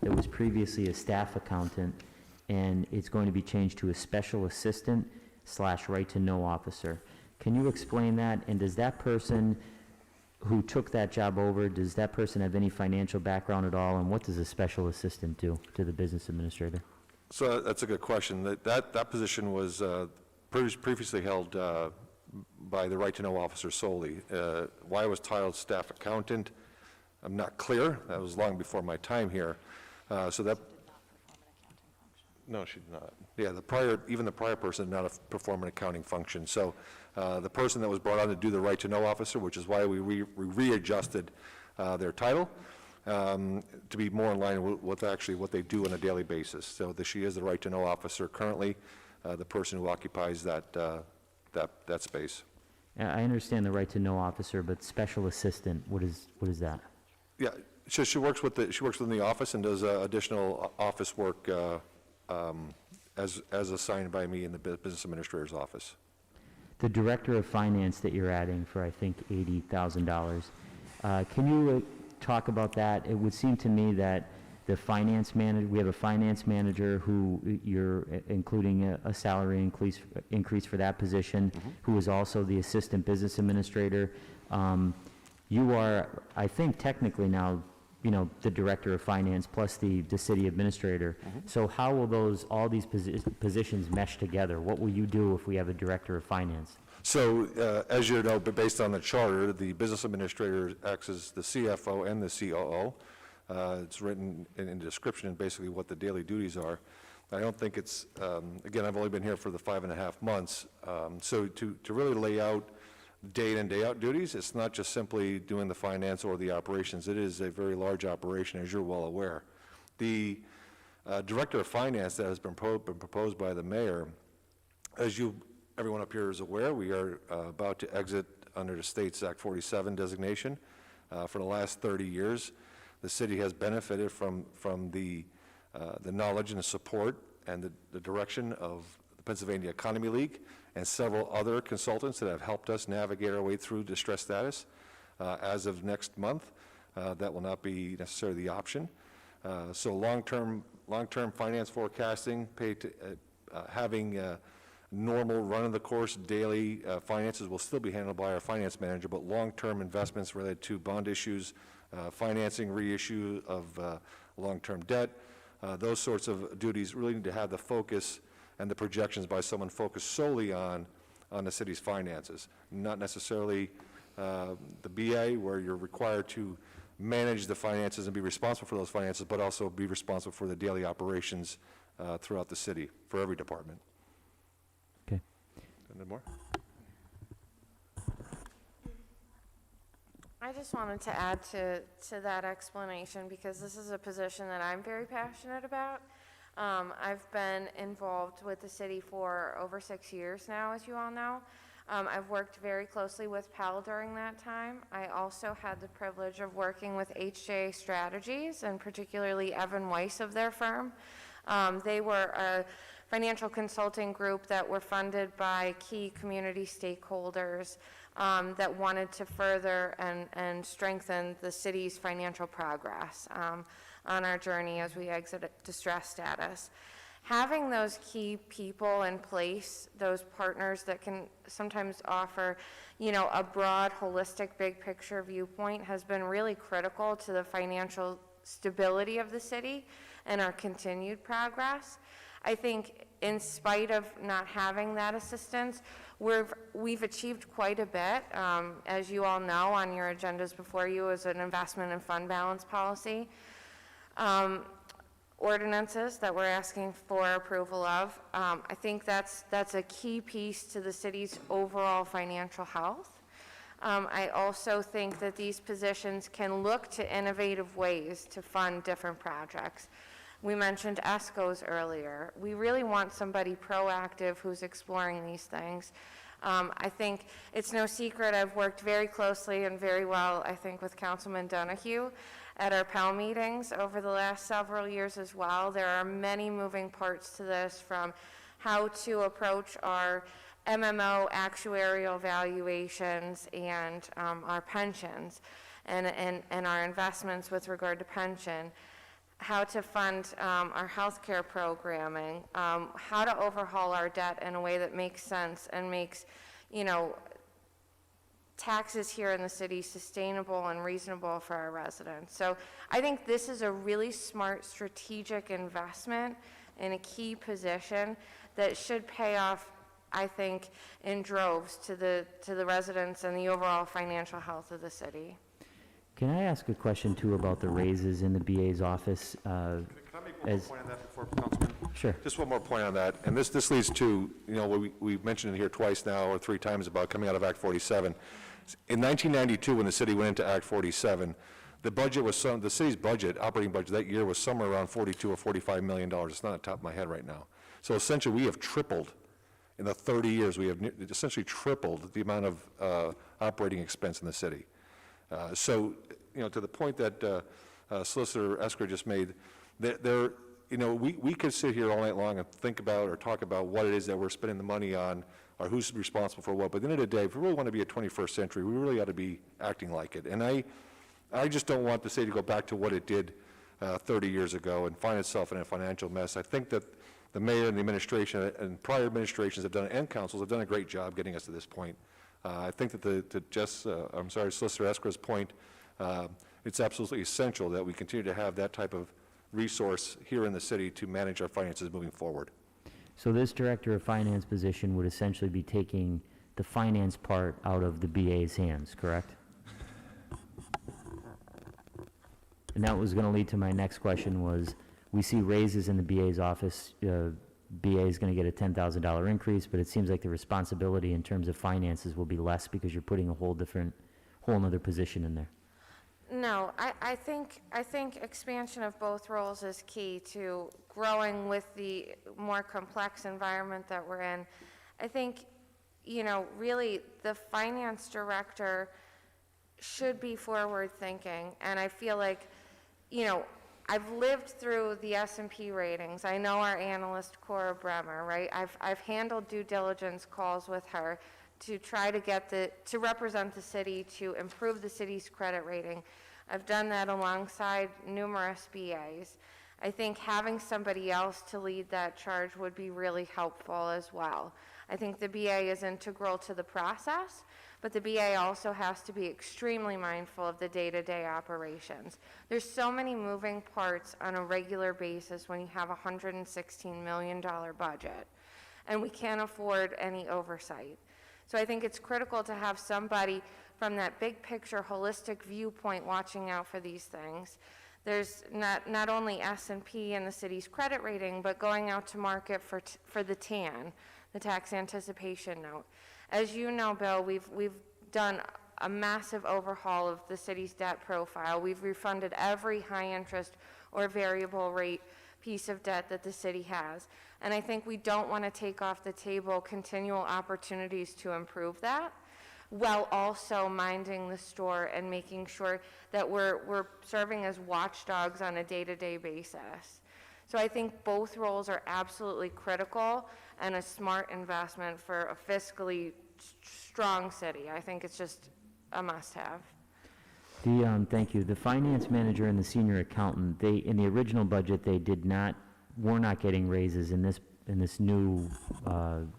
that was previously a staff accountant, and it's going to be changed to a special assistant / right-to-know officer. Can you explain that? And does that person who took that job over, does that person have any financial background at all? And what does a special assistant do to the business administrator? So that's a good question. That position was previously held by the right-to-know officer solely. Why it was titled staff accountant, I'm not clear. That was long before my time here. So that. No, she did not. Yeah, even the prior person did not perform an accounting function. So the person that was brought on to do the right-to-know officer, which is why we readjusted their title to be more in line with actually what they do on a daily basis. So she is the right-to-know officer currently, the person who occupies that space. I understand the right-to-know officer, but special assistant, what is that? Yeah, so she works within the office and does additional office work as assigned by me in the business administrator's office. The director of finance that you're adding for, I think, $80,000. Can you talk about that? It would seem to me that the finance manager, we have a finance manager who you're including a salary increase for that position, who is also the assistant business administrator. You are, I think, technically now, you know, the director of finance plus the city administrator. So how will all these positions mesh together? What will you do if we have a director of finance? So, as you know, but based on the charter, the business administrator acts as the CFO and the COO. It's written in the description basically what the daily duties are. I don't think it's, again, I've only been here for the 5.5 months, so to really lay out day in, day out duties, it's not just simply doing the finance or the operations. It is a very large operation, as you're well aware. The director of finance that has been proposed by the mayor, as you everyone up here is aware, we are about to exit under the state's Act 47 designation. For the last 30 years, the city has benefited from the knowledge and the support and the direction of the Pennsylvania Economy League and several other consultants that have helped us navigate our way through distress status. As of next month, that will not be necessarily the option. So long-term finance forecasting, having normal run-of-the-course daily finances will still be handled by our finance manager, but long-term investments related to bond issues, financing reissue of long-term debt, those sorts of duties really need to have the focus and the projections by someone focused solely on the city's finances, not necessarily the BA, where you're required to manage the finances and be responsible for those finances, but also be responsible for the daily operations throughout the city for every department. Okay. Any more? I just wanted to add to that explanation because this is a position that I'm very passionate about. I've been involved with the city for over 6 years now, as you all know. I've worked very closely with Pell during that time. I also had the privilege of working with HJ Strategies, and particularly Evan Weiss of their firm. They were a financial consulting group that were funded by key community stakeholders that wanted to further and strengthen the city's financial progress on our journey as we exit distress status. Having those key people in place, those partners that can sometimes offer, a broad, holistic, big picture viewpoint has been really critical to the financial stability of the city and our continued progress. I think in spite of not having that assistance, we've achieved quite a bit. As you all know, on your agendas before you is an investment and fund balance policy. Ordinances that we're asking for approval of. I think that's a key piece to the city's overall financial health. I also think that these positions can look to innovative ways to fund different projects. We mentioned ESCOs earlier. We really want somebody proactive who's exploring these things. I think it's no secret I've worked very closely and very well, I think, with Councilman Donahue at our Pell meetings over the last several years as well. There are many moving parts to this, from how to approach our MMO actuarial valuations and our pensions and our investments with regard to pension, how to fund our healthcare programming, how to overhaul our debt in a way that makes sense and makes, taxes here in the city sustainable and reasonable for our residents. So I think this is a really smart strategic investment in a key position that should pay off, I think, in droves to the residents and the overall financial health of the city. Can I ask a question, too, about the raises in the BA's office? Can I make one more point on that before, Councilman? Sure. Just one more point on that, and this leads to, what we've mentioned it here twice now, or 3 times, about coming out of Act 47. In 1992, when the city went into Act 47, the city's budget, operating budget that year was somewhere around $42 or $45 million. It's not on top of my head right now. So essentially, we have tripled. In the 30 years, we have essentially tripled the amount of operating expense in the city. So, to the point that Solicitor Eskra just made, we could sit here all night long and think about or talk about what it is that we're spending the money on or who's responsible for what. But at the end of the day, if we really want to be a 21st century, we really ought to be acting like it. And I just don't want the city to go back to what it did 30 years ago and find itself in a financial mess. I think that the mayor and the administration and prior administrations have done, and councils have done a great job getting us to this point. I think that Solicitor Eskra's point, it's absolutely essential that we continue to have that type of resource here in the city to manage our finances moving forward. So this Director of Finance position would essentially be taking the finance part out of the BA's hands, correct? And that was going to lead to my next question was, we see raises in the BA's office. BA is going to get a $10,000 increase, but it seems like the responsibility in terms of finances will be less because you're putting a whole nother position in there. No, I think expansion of both roles is key to growing with the more complex environment that we're in. I think you know, really, the finance director should be forward-thinking, and I feel like, you know, I've lived through the S&P ratings. I know our analyst, Cora Bremer, right? I've handled due diligence calls with her to try to get to represent the city, to improve the city's credit rating. I've done that alongside numerous BAs. I think having somebody else to lead that charge would be really helpful as well. I think the BA is integral to the process, but the BA also has to be extremely mindful of the day-to-day operations. There's so many moving parts on a regular basis when you have a $116 million budget, and we can't afford any oversight. So I think it's critical to have somebody from that big picture, holistic viewpoint watching out for these things. There's not only S&P and the city's credit rating, but going out to market for the TAN, the tax anticipation note. As you know, Bill, we've done a massive overhaul of the city's debt profile. We've refunded every high interest or variable rate piece of debt that the city has. And I think we don't want to take off the table continual opportunities to improve that, while also minding the store and making sure that we're serving as watchdogs on a day-to-day basis. So I think both roles are absolutely critical and a smart investment for a fiscally strong city. I think it's just a must-have. Thank you. The finance manager and the senior accountant, they, in the original budget, they were not getting raises. In this new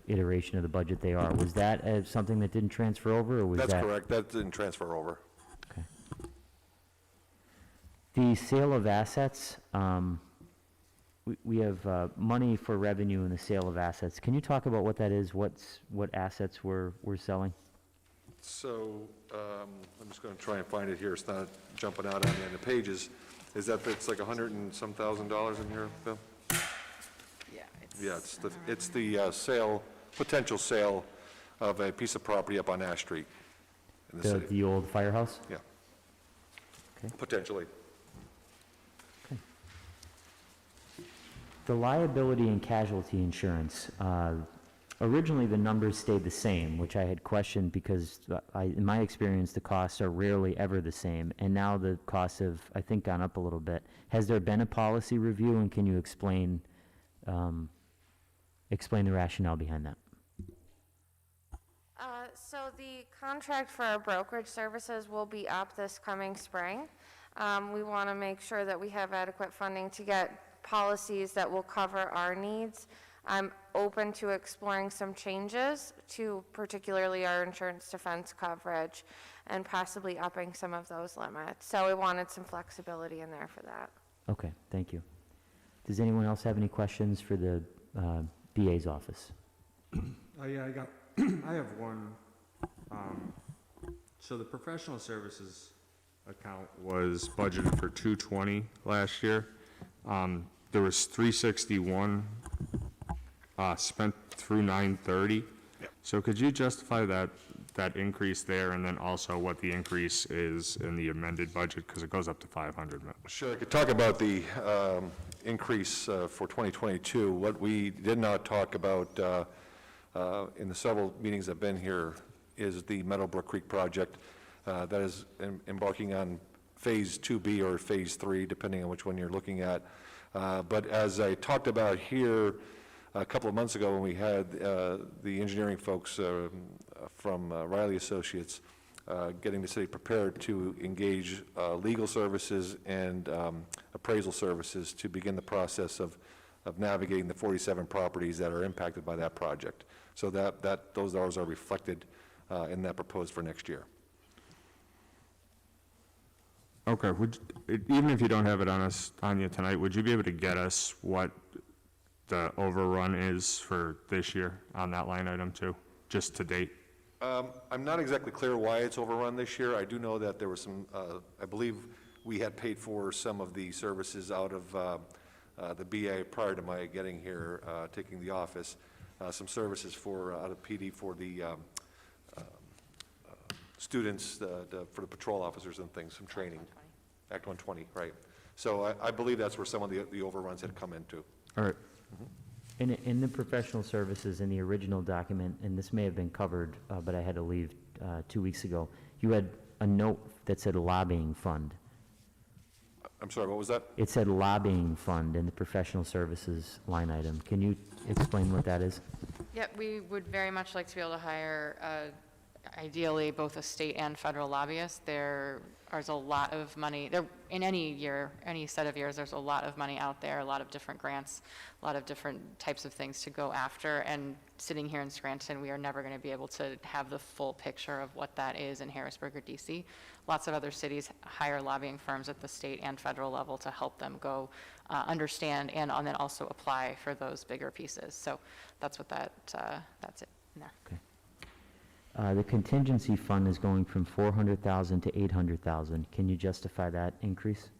iteration of the budget, they are. Was that something that didn't transfer over, or was that? That's correct. That didn't transfer over. Okay. The sale of assets, we have money for revenue in the sale of assets. Can you talk about what that is? What assets we're selling? So I'm just going to try and find it here. It's not jumping out on me on the pages. Is that, it's like $100 and some thousand in here, Bill? Yeah, it's the sale, potential sale of a piece of property up on Ash Street in the city. The old firehouse? Yeah. Okay. Potentially. The liability and casualty insurance, originally the numbers stayed the same, which I had questioned because in my experience, the costs are rarely ever the same, and now the costs have, I think, gone up a little bit. Has there been a policy review, and can you explain the rationale behind that? So the contract for our brokerage services will be up this coming spring. We want to make sure that we have adequate funding to get policies that will cover our needs. I'm open to exploring some changes to particularly our insurance defense coverage and possibly upping some of those limits. So we wanted some flexibility in there for that. Okay, thank you. Does anyone else have any questions for the BA's office? Yeah, I have one. So the professional services account was budgeted for $220 last year. There was $361 spent through $930. Yep. So could you justify that increase there, and then also what the increase is in the amended budget, because it goes up to $500 million? Sure, I could talk about the increase for 2022. What we did not talk about in the several meetings I've been here is the Meadowbrook Creek project that is embarking on Phase 2B or Phase 3, depending on which one you're looking at. But as I talked about here a couple of months ago when we had the engineering folks from Riley Associates getting the city prepared to engage legal services and appraisal services to begin the process of navigating the 47 properties that are impacted by that project. So those dollars are reflected in that proposed for next year. Okay, even if you don't have it on you tonight, would you be able to get us what the overrun is for this year on that line item too, just to date? I'm not exactly clear why it's overrun this year. I do know that there was some, I believe we had paid for some of the services out of the BA prior to my getting here, taking the office, some services out of PD for the students, for the patrol officers and things, some training. Act 120, right. So I believe that's where some of the overruns had come into. All right. In the professional services, in the original document, and this may have been covered, but I had to leave 2 weeks ago, you had a note that said lobbying fund. I'm sorry, what was that? It said lobbying fund in the professional services line item. Can you explain what that is? Yep, we would very much like to be able to hire, ideally, both a state and federal lobbyist. There's a lot of money, in any year, any set of years, there's a lot of money out there, a lot of different grants, a lot of different types of things to go after. And sitting here in Scranton, we are never going to be able to have the full picture of what that is in Harrisburg or DC. Lots of other cities hire lobbying firms at the state and federal level to help them go understand and then also apply for those bigger pieces. So that's what that's it in there. Okay. The contingency fund is going from 400,000 to 800,000. Can you justify that increase?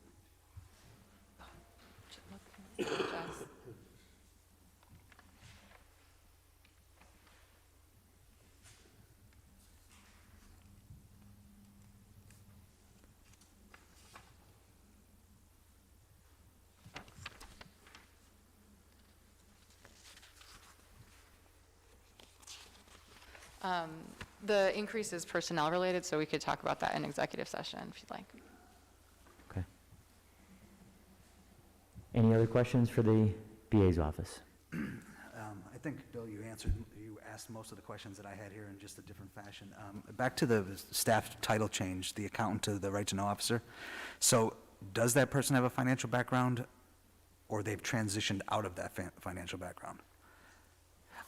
The increase is personnel related, so we could talk about that in executive session if you'd like. Okay. Any other questions for the BA's office? I think, Bill, you asked most of the questions that I had here in just a different fashion. Back to the staff title change, the accountant to the right-to-know officer. So does that person have a financial background, or they've transitioned out of that financial background?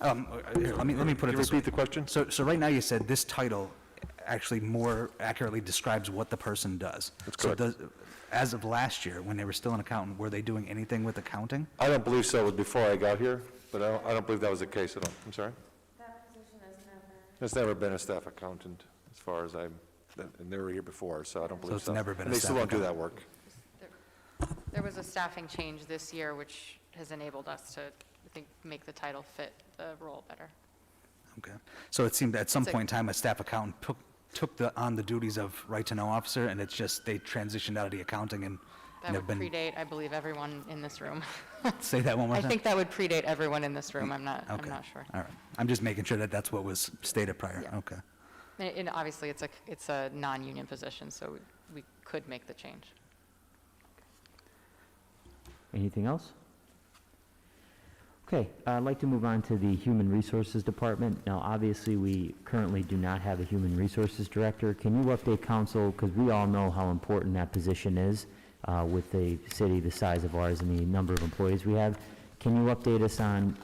Here, let me put it Can you this way. repeat the question? So right now you said this title actually more accurately describes what the person does. That's So correct. as of last year, when they were still an accountant, were they doing anything with accounting? I don't believe so. It was before I got here, but I don't believe that was the case at all. I'm sorry? That position has never. There's never been a staff accountant, as far as and they were here before, so I don't believe it's so. never been And a they still staff don't do that work. There was a staffing change this year, which has enabled us to, I think, make the title fit the role better. Okay. So it seemed at some It's a- point in time, a staff accountant took on the duties of right-to-know officer, and it's just they transitioned out of the accounting and That have would been... predate, I believe, everyone in this room. Say that one more I time? think that would predate everyone in this room. I'm not Okay. sure. All right. I'm just making sure that that's what was stated prior. Yeah. Okay. And obviously, it's a non-union position, so we could make the change. Anything else? Okay, I'd like to move on to the Human Resources Department. Now, obviously, we currently do not have a Human Resources Director. Can you update council, because we all know how important that position is with a city the size of ours and the number of employees we have. Can you update us on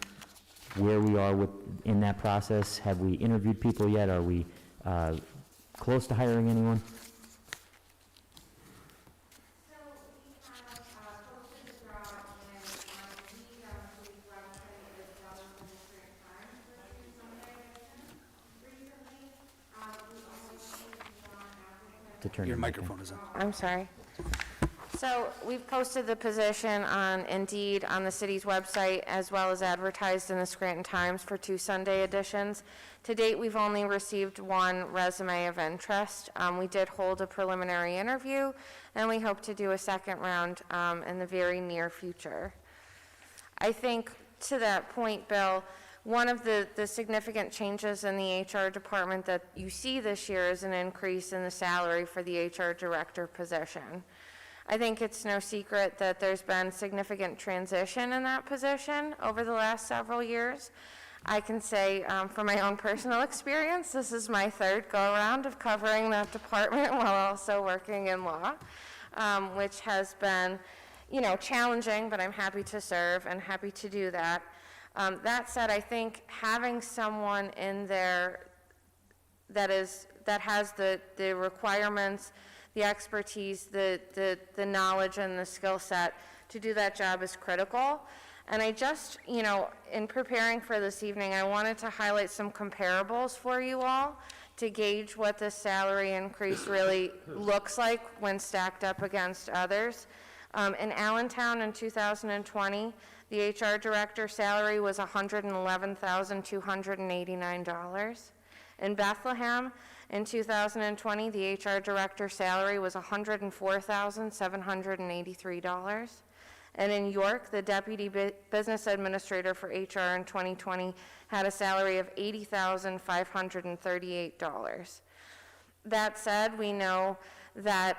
where we are in that process? Have we interviewed people yet? Are we close to hiring anyone? To turn Your your mic on. microphone is on. I'm sorry. So we've posted the position on Indeed on the city's website, as well as advertised in the Scranton Times for 2 Sunday editions. To date, we've only received 1 resume of interest. We did hold a preliminary interview, and we hope to do a second round in the very near future. I think to that point, Bill, one of the significant changes in the HR department that you see this year is an increase in the salary for the HR director position. I think it's no secret that there's been significant transition in that position over the last several years. I can say from my own personal experience, this is my 3rd go-around of covering that department while also working in law, which has been, challenging, but I'm happy to serve and happy to do that. That said, I think having someone in there that has the requirements, the expertise, the knowledge and the skill set to do that job is critical. And I just, in preparing for this evening, I wanted to highlight some comparables for you all to gauge what the salary increase really looks like when stacked up against others. In Allentown in 2020, the HR director salary was $111,289. In Bethlehem, in 2020, the HR director salary was $104,783. And in York, the Deputy Business Administrator for HR in 2020 had a salary of $80,538. That said, we know that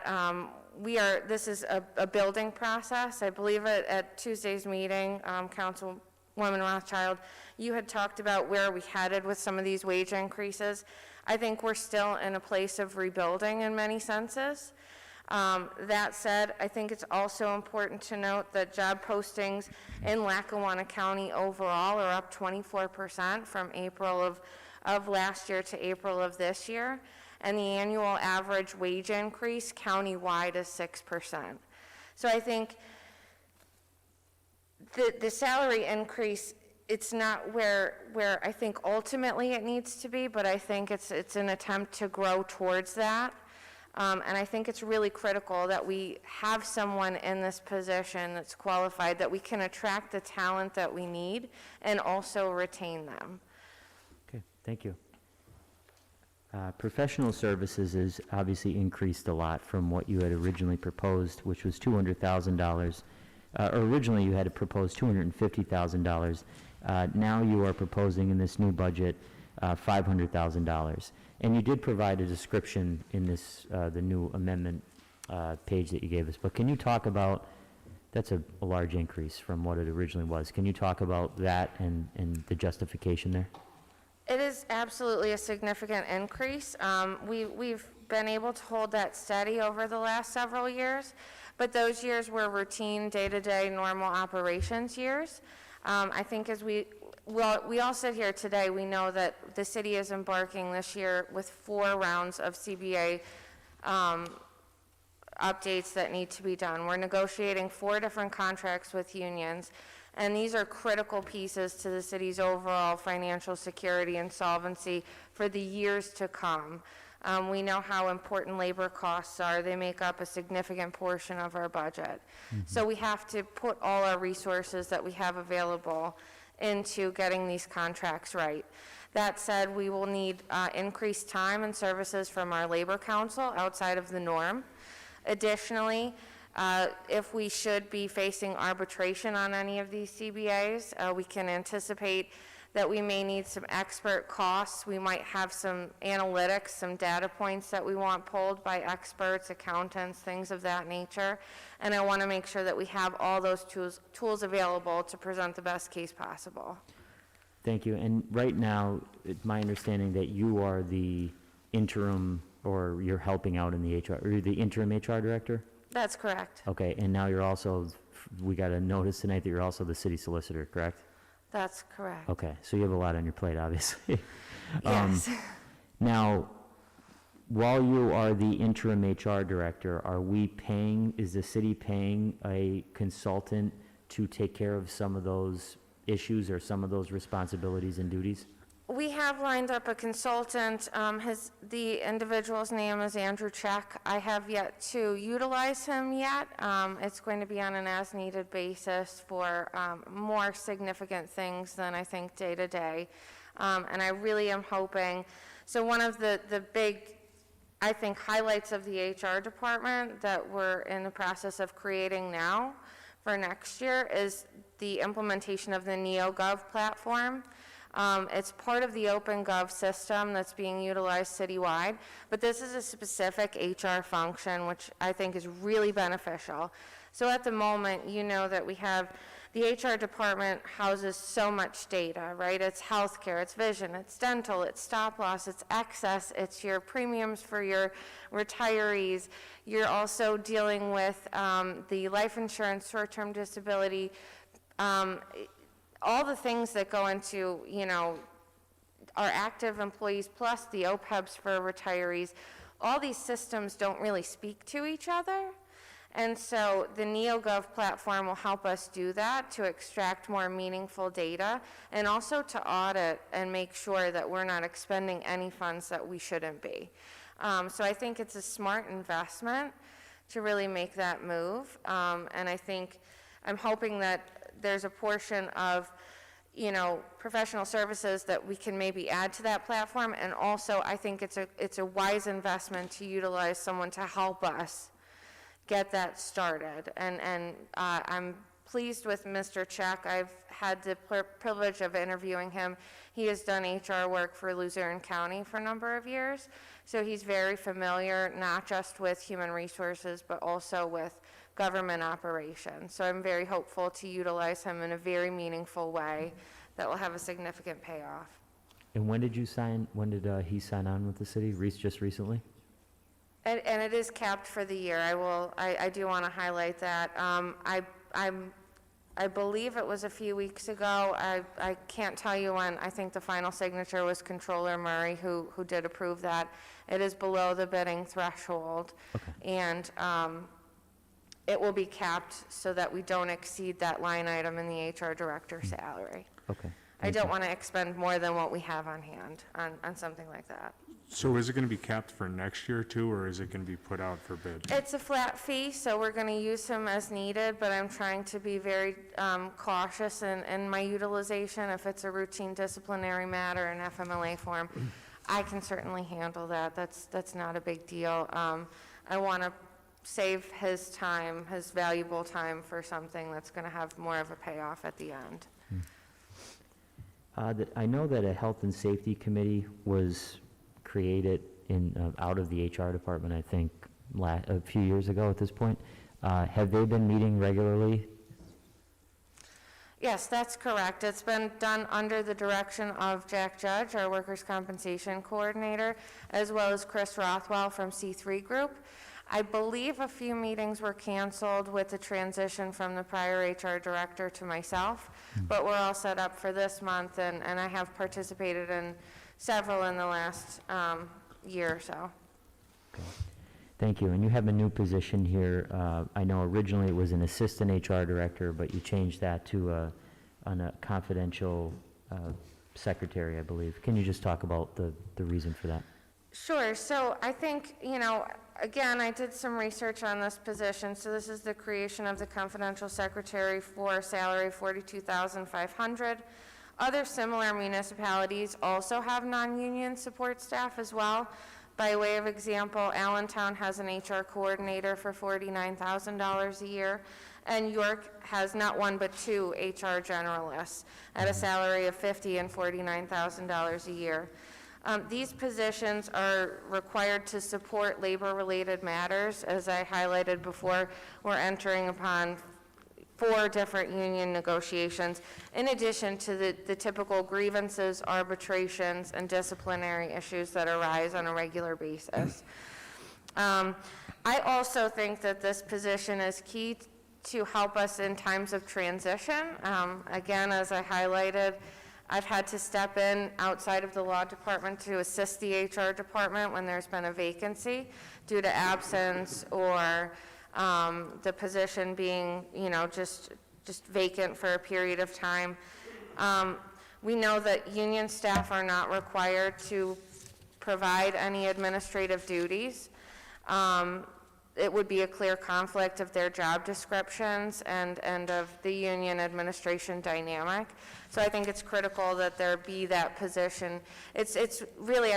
this is a building process. I believe at Tuesday's meeting, Councilwoman Rothchild, you had talked about where we headed with some of these wage increases. I think we're still in a place of rebuilding in many senses. That said, I think it's also important to note that job postings in Lackawanna County overall are up 24% from April of last year to April of this year, and the annual average wage increase countywide is 6%. So I think the salary increase, it's not where I think ultimately it needs to be, but I think it's an attempt to grow towards that. And I think it's really critical that we have someone in this position that's qualified, that we can attract the talent that we need and also retain them. Okay, thank you. Professional services is obviously increased a lot from what you had originally proposed, which was $200,000. Originally you had proposed $250,000. Now you are proposing in this new budget $500,000. And you did provide a description in this, the new amendment page that you gave us. But can you talk about, that's a large increase from what it originally was. Can you talk about that and the justification there? It is absolutely a significant increase. We've been able to hold that steady over the last several years, but those years were routine, day-to-day, normal operations years. I think as we all sit here today, we know that the city is embarking this year with 4 rounds of CBA updates that need to be done. We're negotiating 4 different contracts with unions, and these are critical pieces to the city's overall financial security and solvency for the years to come. We know how important labor costs are. They make up a significant portion of our budget. So we have to put all our resources that we have available into getting these contracts right. That said, we will need increased time and services from our labor council outside of the norm. Additionally, if we should be facing arbitration on any of these CBAs, we can anticipate that we may need some expert costs. We might have some analytics, some data points that we want pulled by experts, accountants, things of that nature. And I want to make sure that we have all those tools available to present the best case possible. Thank you. And right now, it's my understanding that you are the interim, or you're helping out in the HR, or you're the interim HR director? That's correct. Okay, and now you're also, we got a notice tonight that you're also the city solicitor, correct? That's correct. Okay, so you have a lot on your plate, obviously. Yes. Now, while you are the interim HR director, is the city paying a consultant to take care of some of those issues or some of those responsibilities and duties? We have lined up a consultant. The individual's name is Andrew Check. I have yet to utilize him yet. It's going to be on an as-needed basis for more significant things than I think day-to-day. And I really am hoping, so one of the big, I think, highlights of the HR department that we're in the process of creating now for next year is the implementation of the NeoGov platform. It's part of the OpenGov system that's being utilized citywide, but this is a specific HR function, which I think is really beneficial. So at the moment, you know that we have, the HR department houses so much data, right? It's healthcare, it's vision, it's dental, it's stop loss, it's excess, it's your premiums for your retirees. You're also dealing with the life insurance, short-term disability, all the things that go into, our active employees plus the OPEBs for retirees. All these systems don't really speak to each other. And so the NeoGov platform will help us do that, to extract more meaningful data and also to audit and make sure that we're not expending any funds that we shouldn't be. So I think it's a smart investment to really make that move. And I think, I'm hoping that there's a portion of, professional services that we can maybe add to that platform. And also, I think it's a wise investment to utilize someone to help us get that started. And I'm pleased with Mr. Check. I've had the privilege of interviewing him. He has done HR work for Luzerne County for a number of years, so he's very familiar, not just with human resources, but also with government operations. So I'm very hopeful to utilize him in a very meaningful way that will have a significant payoff. And when did he sign on with the city? Just recently? And it is capped for the year. I do want to highlight that. I believe it was a few weeks ago. I can't tell you when. I think the final signature was Controller Murray, who did approve that. It is below the bidding threshold. Okay. And it will be capped so that we don't exceed that line item in the HR director's salary. Okay. I don't want to expend more than what we have on hand on something like that. So is it going to be capped for next year too, or is it going to be put out for bid? It's a flat fee, so we're going to use him as needed, but I'm trying to be very cautious in my utilization. If it's a routine disciplinary matter in FMLA form, I can certainly handle that. That's not a big deal. I want to save his time, his valuable time, for something that's going to have more of a payoff at the end. I know that a health and safety committee was created out of the HR department, I think, a few years ago at this point. Have they been meeting regularly? Yes, that's correct. It's been done under the direction of Jack Judge, our workers' compensation coordinator, as well as Chris Rothwell from C3 Group. I believe a few meetings were canceled with the transition from the prior HR director to myself, but we're all set up for this month, and I have participated in several in the last year or so. Okay. Thank you. And you have a new position here. I know originally it was an assistant HR director, but you changed that to a confidential secretary, I believe. Can you just talk about the reason for that? Sure. So I think, again, I did some research on this position. So this is the creation of the confidential secretary for salary $42,500. Other similar municipalities also have non-union support staff as well. By way of example, Allentown has an HR coordinator for $49,000 a year, and York has not one but two HR generalists at a salary of $50,000 and $49,000 a year. These positions are required to support labor-related matters. As I highlighted before, we're entering upon 4 different union negotiations, in addition to the typical grievances, arbitrations, and disciplinary issues that arise on a regular basis. I also think that this position is key to help us in times of transition. Again, as I highlighted, I've had to step in outside of the law department to assist the HR department when there's been a vacancy due to absence or the position being, just vacant for a period of time. We know that union staff are not required to provide any administrative duties. It would be a clear conflict of their job descriptions and of the union administration dynamic. So I think it's critical that there be that position. It's really,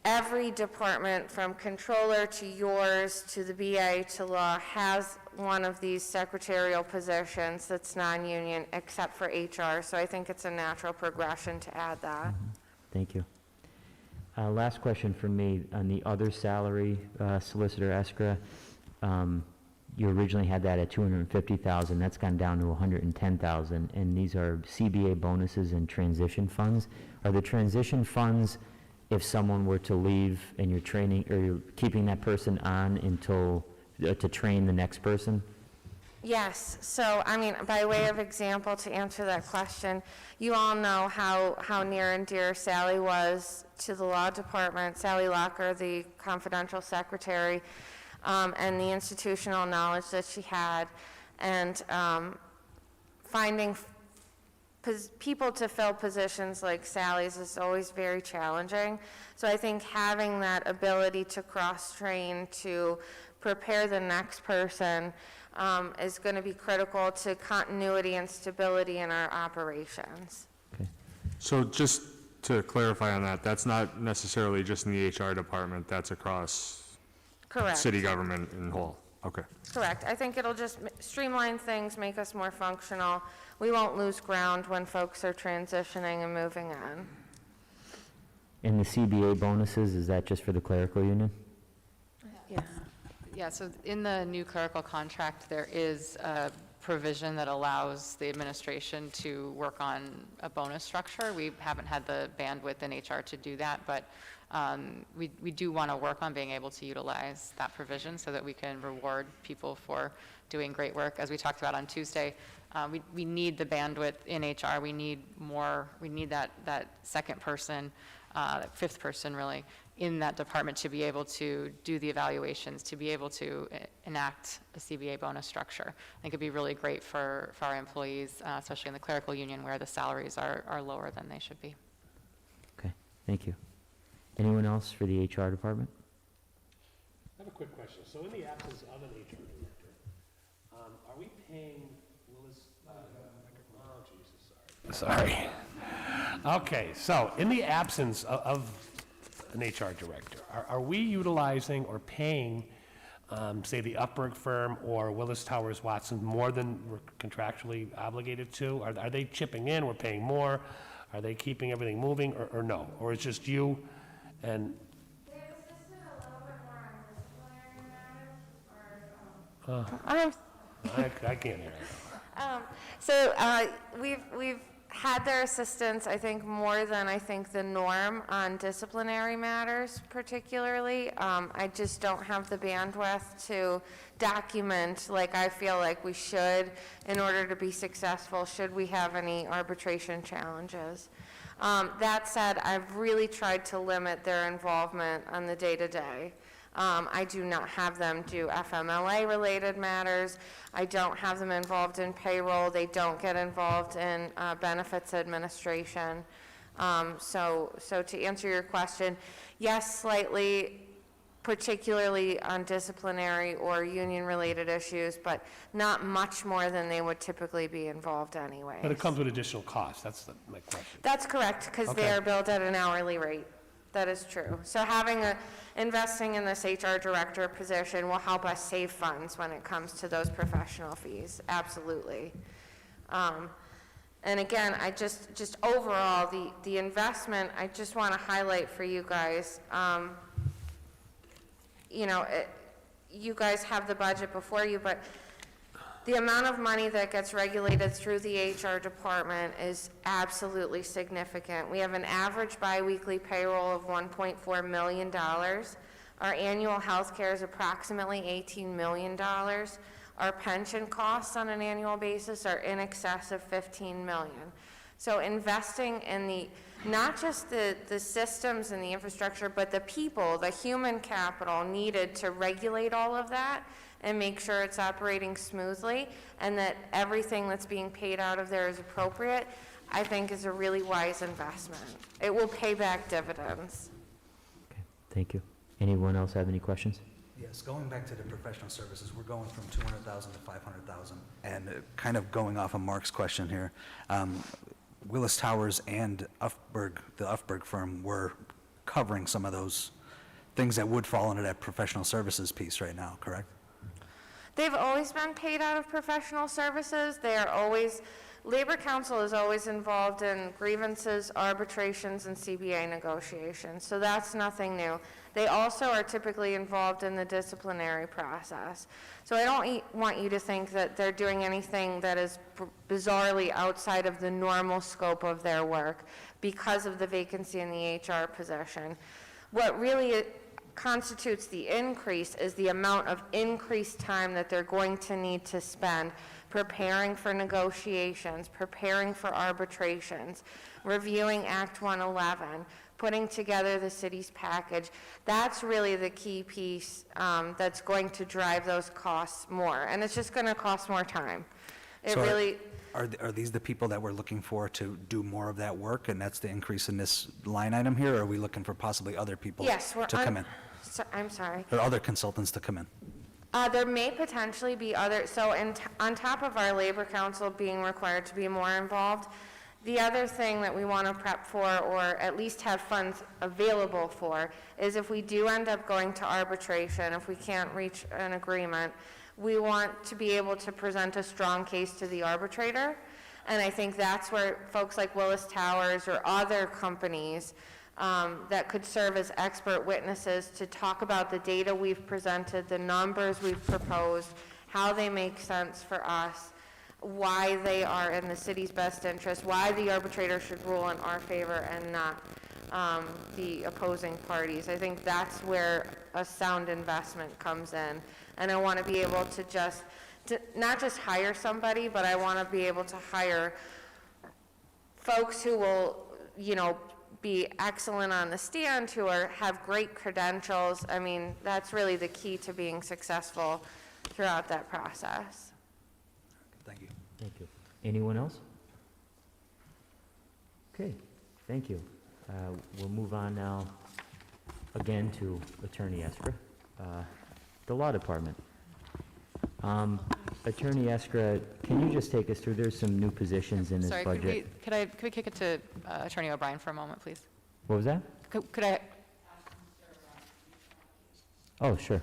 every department from controller to yours to the BA to law has one of these secretarial positions that's non-union except for HR. So I think it's a natural progression to add that. Thank you. Last question from me. On the other salary, Solicitor Eskra, you originally had that at $250,000. That's gone down to $110,000. And these are Cba bonuses and transition funds. Are the transition funds, if someone were to leave and you're training, or you're keeping that person on until, to train the next person? Yes. So, by way of example, to answer that question, you all know how near and dear Sally was to the law department, Sally Locker, the confidential secretary, and the institutional knowledge that she had, and finding people to fill positions like Sally's is always very challenging. So I think having that ability to cross-train, to prepare the next person, is going to be critical to continuity and stability in our operations. Okay. So just to clarify on that, that's not necessarily just in the HR department, that's across Correct. city government in whole? Okay. Correct. I think it'll just streamline things, make us more functional. We won't lose ground when folks are transitioning and moving on. And the CBA bonuses, is that just for the clerical union? Yeah. Yeah, so in the new clerical contract, there is a provision that allows the administration to work on a bonus structure. We haven't had the bandwidth in HR to do that, but we do want to work on being able to utilize that provision so that we can reward people for doing great work. As we talked about on Tuesday, we need the bandwidth in HR. We need more, we need that second person, that fifth person really, in that department to be able to do the evaluations, to be able to enact a CBA bonus structure. I think it'd be really great for our employees, especially in the clerical union where the salaries are lower than they should be. Okay, thank you. Anyone else for the HR department? I have a quick question. So in the absence of an HR director, are we paying Willis, oh, Jesus, sorry. Okay, so in the absence of an HR director, are we utilizing or paying, say, the Upberg firm or Willis Towers Watson more than we're contractually obligated to? Are they chipping in, we're paying more? Are they keeping everything moving, or no? Or it's just you and? They've assisted a little bit more on disciplinary matters, I can't hear it. So we've had their assistance, I think, more than I think the norm on disciplinary matters particularly. I just don't have the bandwidth to document like I feel like we should in order to be successful should we have any arbitration challenges. That said, I've really tried to limit their involvement on the day-to-day. I do not have them do FMLA-related matters. I don't have them involved in payroll. They don't get involved in benefits administration. So to answer your question, yes, slightly, particularly on disciplinary or union-related issues, but not much more than they would typically be involved anyway. But it comes with additional costs, that's my question. That's correct, because they Okay. are billed at an hourly rate. That is true. So investing in this HR director position will help us save funds when it comes to those professional fees, absolutely. And again, I just overall, the investment, I just want to highlight for you guys, you guys have the budget before you, but the amount of money that gets regulated through the HR department is absolutely significant. We have an average biweekly payroll of $1.4 million. Our annual health care is approximately $18 million. Our pension costs on an annual basis are in excess of $15 million. So investing in not just the systems and the infrastructure, but the people, the human capital needed to regulate all of that and make sure it's operating smoothly and that everything that's being paid out of there is appropriate, I think is a really wise investment. It will pay back dividends. Okay, thank you. Anyone else have any questions? Yes, going back to the professional services, we're going from 200,000 to 500,000. And kind of going off of Mark's question here, Willis Towers and the Ufberg firm were covering some of those things that would fall under that professional services piece right now, correct? They've always been paid out of professional services. Labor Council is always involved in grievances, arbitrations, and CBA negotiations, so that's nothing new. They also are typically involved in the disciplinary process. So I don't want you to think that they're doing anything that is bizarrely outside of the normal scope of their work because of the vacancy in the HR position. What really constitutes the increase is the amount of increased time that they're going to need to spend preparing for negotiations, preparing for arbitrations, reviewing Act 111, putting together the city's package. That's really the key piece that's going to drive those costs more, and it's just going to cost more time. Are these the people that we're looking for to do more of that work, and that's the increase in this line item here, or are we looking for possibly other people to come in? I'm sorry. Or other consultants to come in? There may potentially be other, on top of our Labor Council being required to be more involved, The other thing that we want to prep for, or at least have funds available for, is if we do end up going to arbitration, if we can't reach an agreement, we want to be able to present a strong case to the arbitrator. And I think that's where folks like Willis Towers or other companies that could serve as expert witnesses to talk about the data we've presented, the numbers we've proposed, how they make sense for us, why they are in the city's best interest, why the arbitrator should rule in our favor and not the opposing parties. I think that's where a sound investment comes in. And I want to be able to not just hire somebody, but I want to be able to hire folks who will, be excellent on the stand, who have great credentials. I mean, that's really the key to being successful throughout that process. Thank you. Thank you. Anyone else? Okay, thank you. We'll move on now, again, to Attorney Eskra, the Law Department. Attorney Eskra, can you just take us through, there's some new positions in this Sorry, budget. could we kick it to Attorney O'Brien for a moment, please? What was that? Could I? Oh, sure.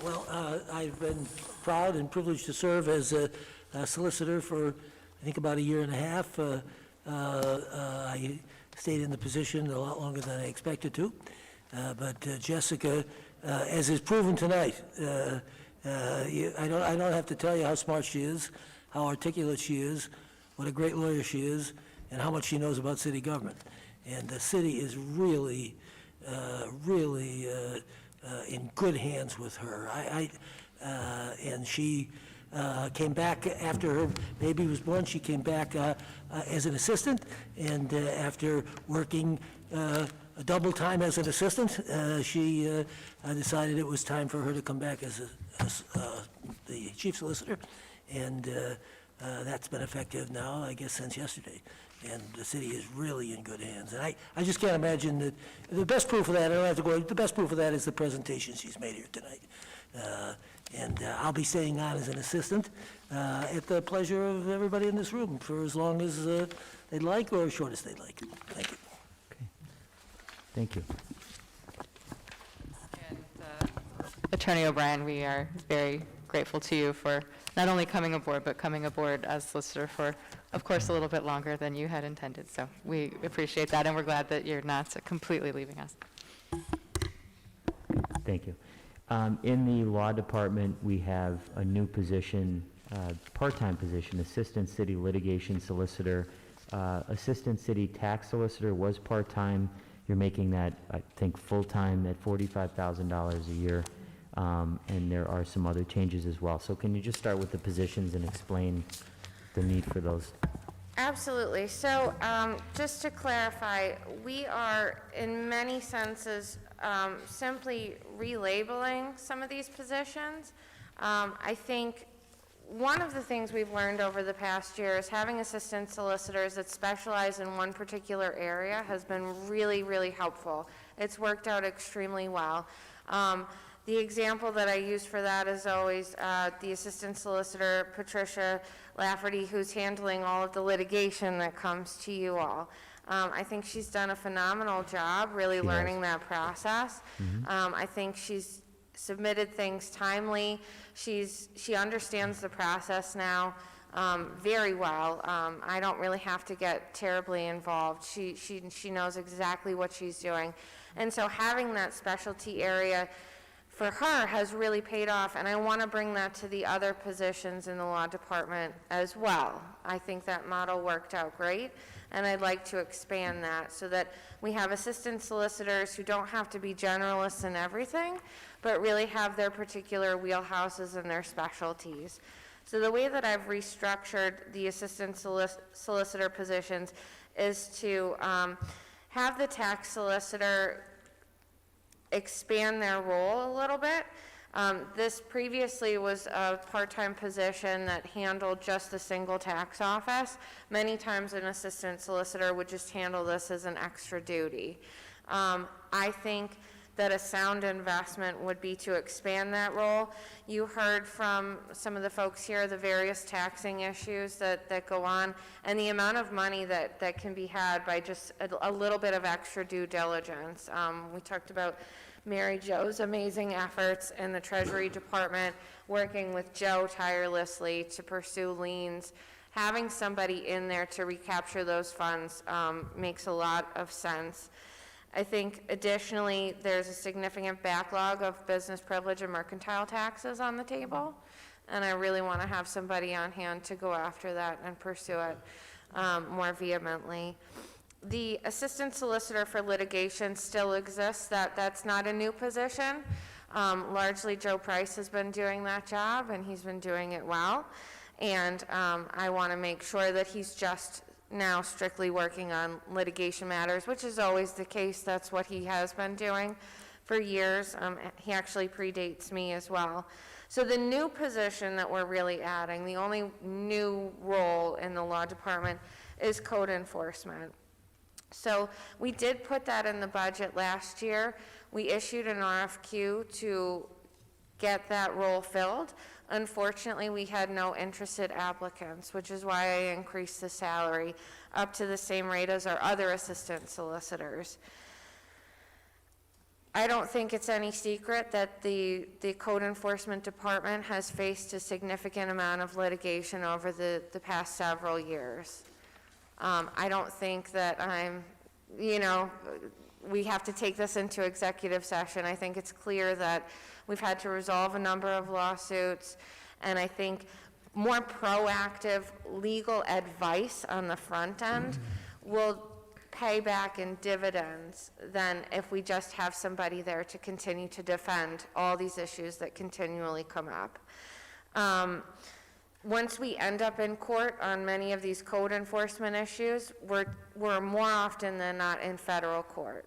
Well, I've been proud and privileged to serve as a solicitor for, I think, about a year and a half. I stayed in the position a lot longer than I expected to. But Jessica, as is proven tonight, I don't have to tell you how smart she is, how articulate she is, what a great lawyer she is, and how much she knows about city government. And the city is really in good hands with her. And she came back after her baby was born. She came back as an assistant, and after working a double time as an assistant, she decided it was time for her to come back as the chief solicitor, and that's been effective now, I guess, since yesterday. And the city is really in good hands. And I just can't imagine that, the best proof of that, I don't have to go, the best proof of that is the presentation she's made here tonight. And I'll be staying on as an assistant at the pleasure of everybody in this room for as long as they'd like, or as short as they'd like. Thank you. Okay. Thank you. And, Attorney O'Brien, we are very grateful to you for not only coming aboard, but coming aboard as solicitor for, of course, a little bit longer than you had intended. So we appreciate that, and we're glad that you're not completely leaving us. Thank you. In the Law Department, we have a new position, part-time position, Assistant City Litigation Solicitor. Assistant City Tax Solicitor was part-time. You're making that, I think, full-time at $45,000 a year. And there are some other changes as well. So can you just start with the positions and explain the need for those? Absolutely. So just to clarify, we are in many senses simply relabeling some of these positions. I think one of the things we've learned over the past year is having assistant solicitors that specialize in one particular area has been really, really helpful. It's worked out extremely well. The example that I use for that is always the assistant solicitor, Patricia Lafferty, who's handling all of the litigation that comes to you all. I think she's done a phenomenal job really learning that process. I think she's submitted things timely. She understands the process now very well. I don't really have to get terribly involved. She knows exactly what she's doing. And so having that specialty area for her has really paid off, and I want to bring that to the other positions in the law department as well. I think that model worked out great, and I'd like to expand that so that we have assistant solicitors who don't have to be generalists in everything, but really have their particular wheelhouses and their specialties. So the way that I've restructured the assistant solicitor positions is to have the tax solicitor expand their role a little bit. This previously was a part-time position that handled just the single tax office. Many times an assistant solicitor would just handle this as an extra duty. I think that a sound investment would be to expand that role. You heard from some of the folks here the various taxing issues that go on, and the amount of money that can be had by just a little bit of extra due diligence. We talked about Mary Jo's amazing efforts in the Treasury Department, working with Joe tirelessly to pursue liens. Having somebody in there to recapture those funds makes a lot of sense. I think additionally, there's a significant backlog of business privilege and mercantile taxes on the table, and I really want to have somebody on hand to go after that and pursue it more vehemently. The assistant solicitor for litigation still exists. That's not a new position. Largely Joe Price has been doing that job, and he's been doing it well. And I want to make sure that he's just now strictly working on litigation matters, which is always the case. That's what he has been doing for years. He actually predates me as well. So the new position that we're really adding, the only new role in the law department, is code enforcement. So we did put that in the budget last year. We issued an RFQ to get that role filled. Unfortunately, we had no interested applicants, which is why I increased the salary up to the same rate as our other assistant solicitors. I don't think it's any secret that the code enforcement department has faced a significant amount of litigation over the past several years. I don't think that we have to take this into executive session. I think it's clear that we've had to resolve a number of lawsuits, and I think more proactive legal advice on the front end will pay back in dividends than if we just have somebody there to continue to defend all these issues that continually come up. Once we end up in court on many of these code enforcement issues, we're more often than not in federal court.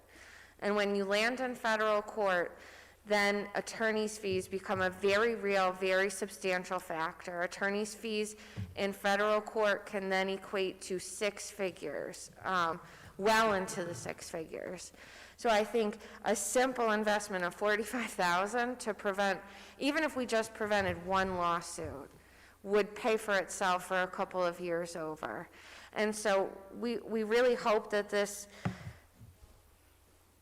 And when you land in federal court, then attorney's fees become a very real, very substantial factor. Attorney's fees in federal court can then equate to 6 figures, well into the 6 figures. So I think a simple investment of $45,000 to prevent, even if we just prevented one lawsuit, would pay for itself for a couple of years over. And so we really hope that this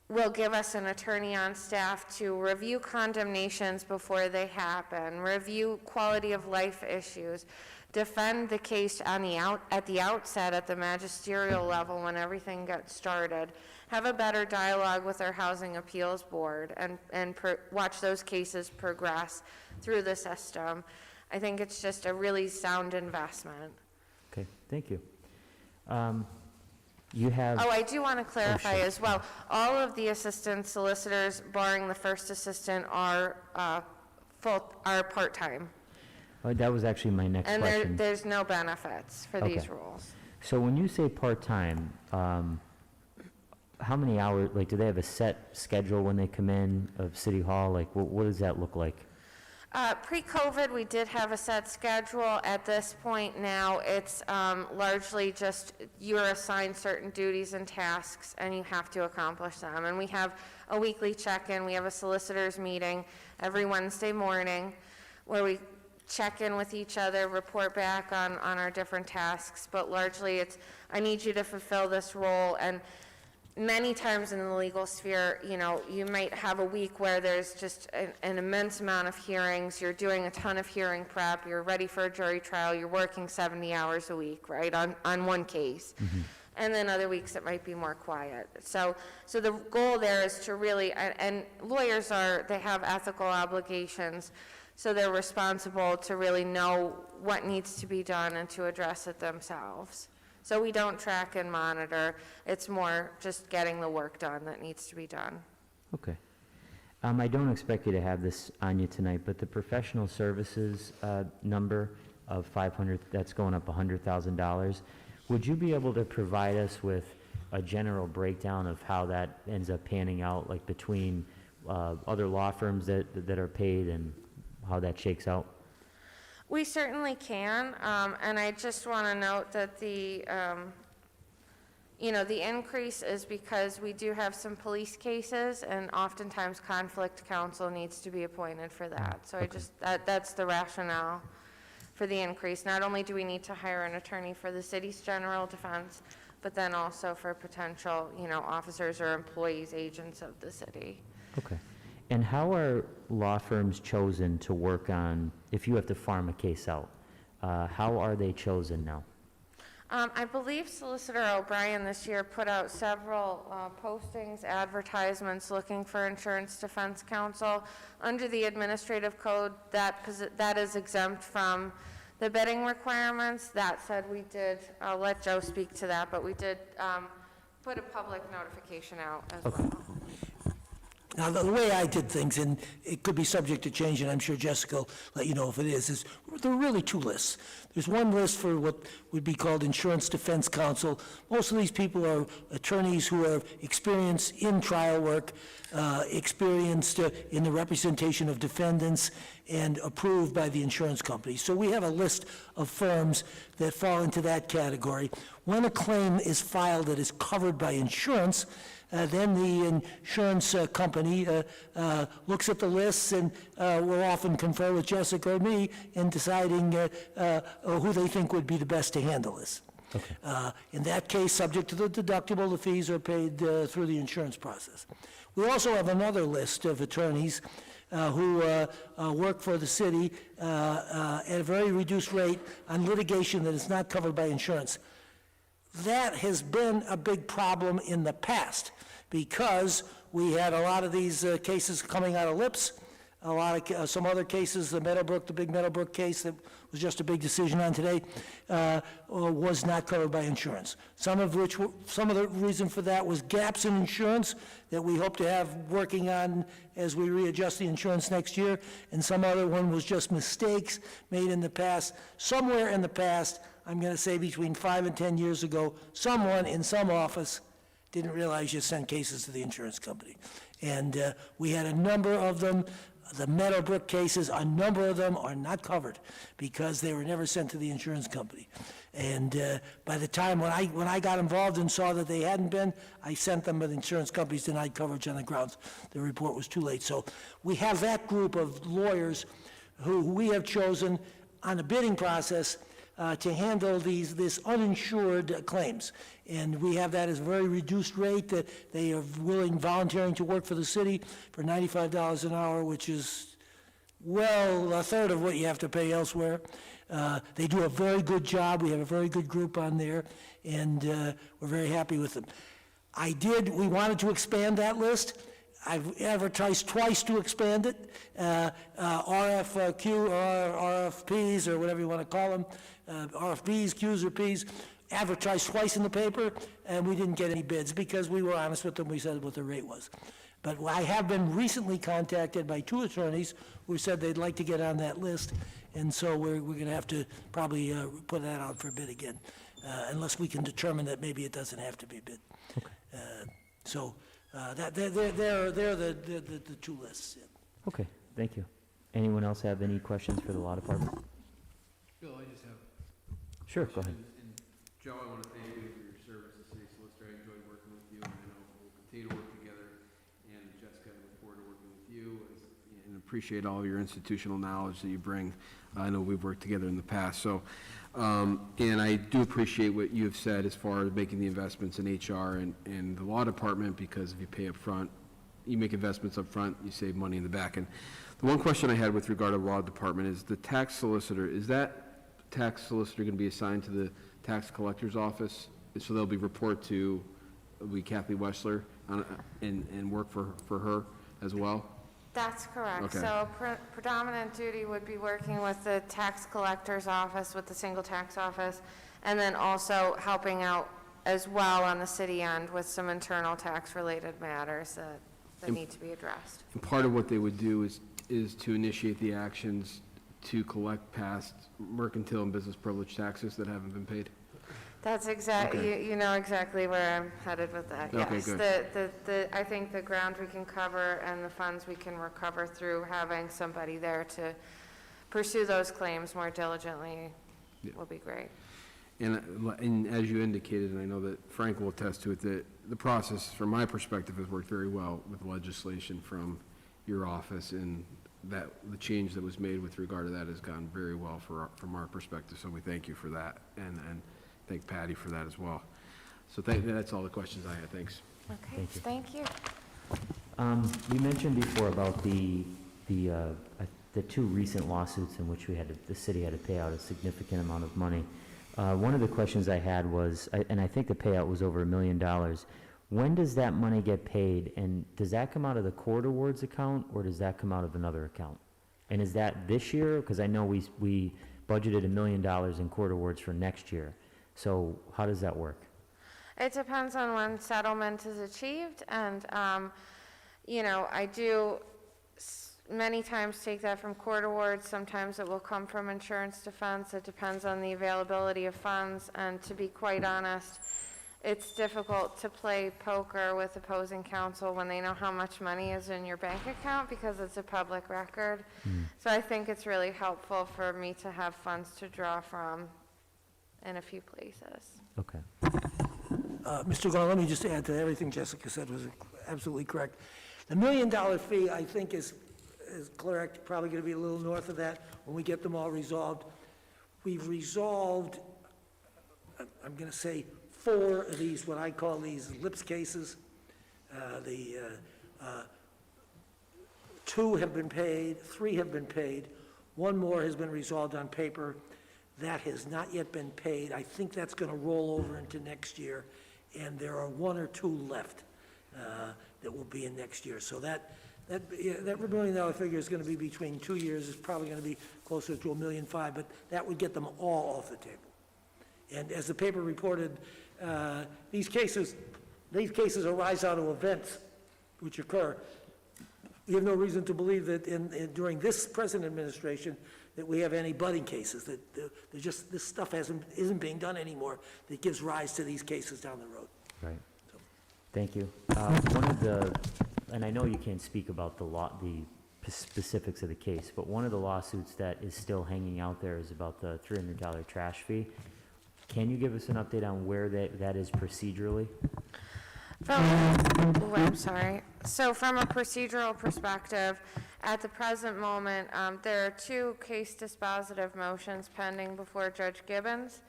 will give us an attorney on staff to review condemnations before they happen, review quality of life issues, defend the case at the outset at the magisterial level when everything gets started, have a better dialogue with our Housing Appeals Board, and watch those cases progress through the system. I think it's just a really sound investment. Okay, thank you. You have... Oh, I do want to clarify sure. as well. All of the assistant solicitors, barring the first assistant, are part-time. that was actually my next question. And there's no benefits for these roles. So when you say part-time, how many hours, like, do they have a set schedule when they come in of City Hall? Like, what does that look like? Pre-COVID, we did have a set schedule. At this point now, it's largely just you're assigned certain duties and tasks, and you have to accomplish them. And we have a weekly check-in. We have a solicitor's meeting every Wednesday morning where we check in with each other, report back on our different tasks. But largely, it's, I need you to fulfill this role. And many times in the legal sphere, you might have a week where there's just an immense amount of hearings. You're doing a ton of hearing prep. You're ready for a jury trial. You're working 70 hours a week, right, on one case. Mm-hmm. And then other weeks it might be more quiet. So the goal there is to really, and lawyers they have ethical obligations, so they're responsible to really know what needs to be done and to address it themselves. So we don't track and monitor. It's more just getting the work done that needs to be done. Okay. I don't expect you to have this on you tonight, but the professional services number of 500, that's going up $100,000. Would you be able to provide us with a general breakdown of how that ends up panning out, like between other law firms that are paid and how that shakes out? We certainly can, and I just want to note that the increase is because we do have some police cases, and oftentimes conflict counsel needs to be appointed for that. So that's the rationale for the increase. Not only do we need to hire an attorney for the city's general defense, but then also for potential, officers or employees, agents of the city. Okay. And how are law firms chosen to work on, if you have to farm a case out, how are they chosen now? I believe Solicitor O'Brien this year put out several postings, advertisements looking for insurance defense counsel. Under the administrative code, that is exempt from the bidding requirements. That said, we did, I'll let Joe speak to that, but we did put a public notification out as well. Now, the way I did things, and it could be subject to change, and I'm sure Jessica will let you know if it is there are really two lists. There's one list for what would be called insurance defense counsel. Most of these people are attorneys who have experience in trial work, experienced in the representation of defendants, and approved by the insurance company. So we have a list of firms that fall into that category. When a claim is filed that is covered by insurance, then the insurance company looks at the lists and will often confer with Jessica or me in deciding who they think would be the best to handle this. Okay. In that case, subject to the deductible, the fees are paid through the insurance process. We also have another list of attorneys who work for the city at a very reduced rate on litigation that is not covered by insurance. That has been a big problem in the past because we had a lot of these cases coming out of lips, a lot of some other cases, the big Meadowbrook case that was just a big decision on today, was not covered by insurance. Some of the reason for that was gaps in insurance that we hope to have working on as we readjust the insurance next year, and some other one was just mistakes made in the past. Somewhere in the past, I'm going to say between 5 and 10 years ago, someone in some office didn't realize you sent cases to the insurance company. And we had a number of them. The Meadowbrook cases, a number of them are not covered because they were never sent to the insurance company. And by the time when I got involved and saw that they hadn't been, I sent them, but the insurance companies denied coverage on the grounds the report was too late. So we have that group of lawyers who we have chosen on the bidding process to handle this uninsured claims. And we have that as a very reduced rate, that they are volunteering to work for the city for $95 an hour, which is well a third of what you have to pay elsewhere. They do a very good job. We have a very good group on there, and we're very happy with them. We wanted to expand that list. I've advertised twice to expand it, RFQ or RFPs or whatever you want to call them, RFBs, Qs or Ps, advertised twice in the paper, and we didn't get any bids because we were honest with them. We said what the rate was. But I have been recently contacted by 2 attorneys who said they'd like to get on that list, and so we're going to have to probably put that out for bid again, unless we can determine that maybe it doesn't have to be bid. Okay. They're the 2 lists. Yeah. Okay, thank you. Anyone else have any questions for the law department? Bill, I just have. Sure, go ahead. And Joe, I want to thank you for your service as city solicitor. I enjoyed working with you, and I know we'll continue to work together. And Jessica, I look forward to working with you and appreciate all of your institutional knowledge that you bring. I know we've worked together in the past. So, and I do appreciate what you have said as far as making the investments in HR and the law department, because if you pay up front, you make investments up front, you save money in the back. And the one question I had with regard to the law department is the tax solicitor. Is that tax solicitor going to be assigned to the tax collector's office? So they'll be report to Kathy Wessler and work for her as well? That's correct. Okay. So predominant duty would be working with the tax collector's office, with the single tax office, and then also helping out as well on the city end with some internal tax-related matters that need to be addressed. And part of what they would do is to initiate the actions to collect past mercantile and business privilege taxes that haven't been paid? That's exactly, Okay. you know exactly where I'm headed with that, yes. Okay, good. I think the ground we can cover and the funds we can recover through having somebody there to pursue those claims more diligently will be great. And as you indicated, and I know that Frank will attest to it, that the process, from my perspective, has worked very well with legislation from your office, and that the change that was made with regard to that has gone very well from our perspective, so we thank you for that, and thank Patty for that as well. So that's all the questions I had, thanks. Okay, thank you. You mentioned before about the two recent lawsuits in which the city had to pay out a significant amount of money. One of the questions I had was, and I think the payout was over $1 million. When does that money get paid, and does that come out of the court awards account, or does that come out of another account? And is that this year? Because I know we budgeted $1 million in court awards for next year. So how does that work? It depends on when settlement is achieved, and, you know, I do many times take that from court awards. Sometimes it will come from insurance defense. It depends on the availability of funds, and to be quite honest, it's difficult to play poker with opposing counsel when they know how much money is in your bank account because it's a public record. So I think it's really helpful for me to have funds to draw from in a few places. Okay. Mr. Gaughan, let me just add to everything Jessica said was absolutely correct. The $1 million fee, I think, is correct, probably going to be a little north of that when we get them all resolved. We've resolved, I'm going to say, 4 of these, what I call these lips cases. 2 have been paid, 3 have been paid, 1 more has been resolved on paper. That has not yet been paid. I think that's going to roll over into next year, and there are 1 or 2 left that will be in next year. So that $1 million figure is going to be between 2 years. It's probably going to be closer to $1.5 million, but that would get them all off the table. And as the paper reported, these cases arise out of events which occur. We have no reason to believe that during this present administration that we have any budding cases, that this stuff isn't being done anymore that gives rise to these cases down the road. Right. Thank you. And I know you can't speak about the specifics of the case, but one of the lawsuits that is still hanging out there is about the $300 trash fee. Can you give us an update on where that is procedurally? I'm sorry. So from a procedural perspective, at the present moment, there are 2 case dispositive motions pending before Judge Gibbons.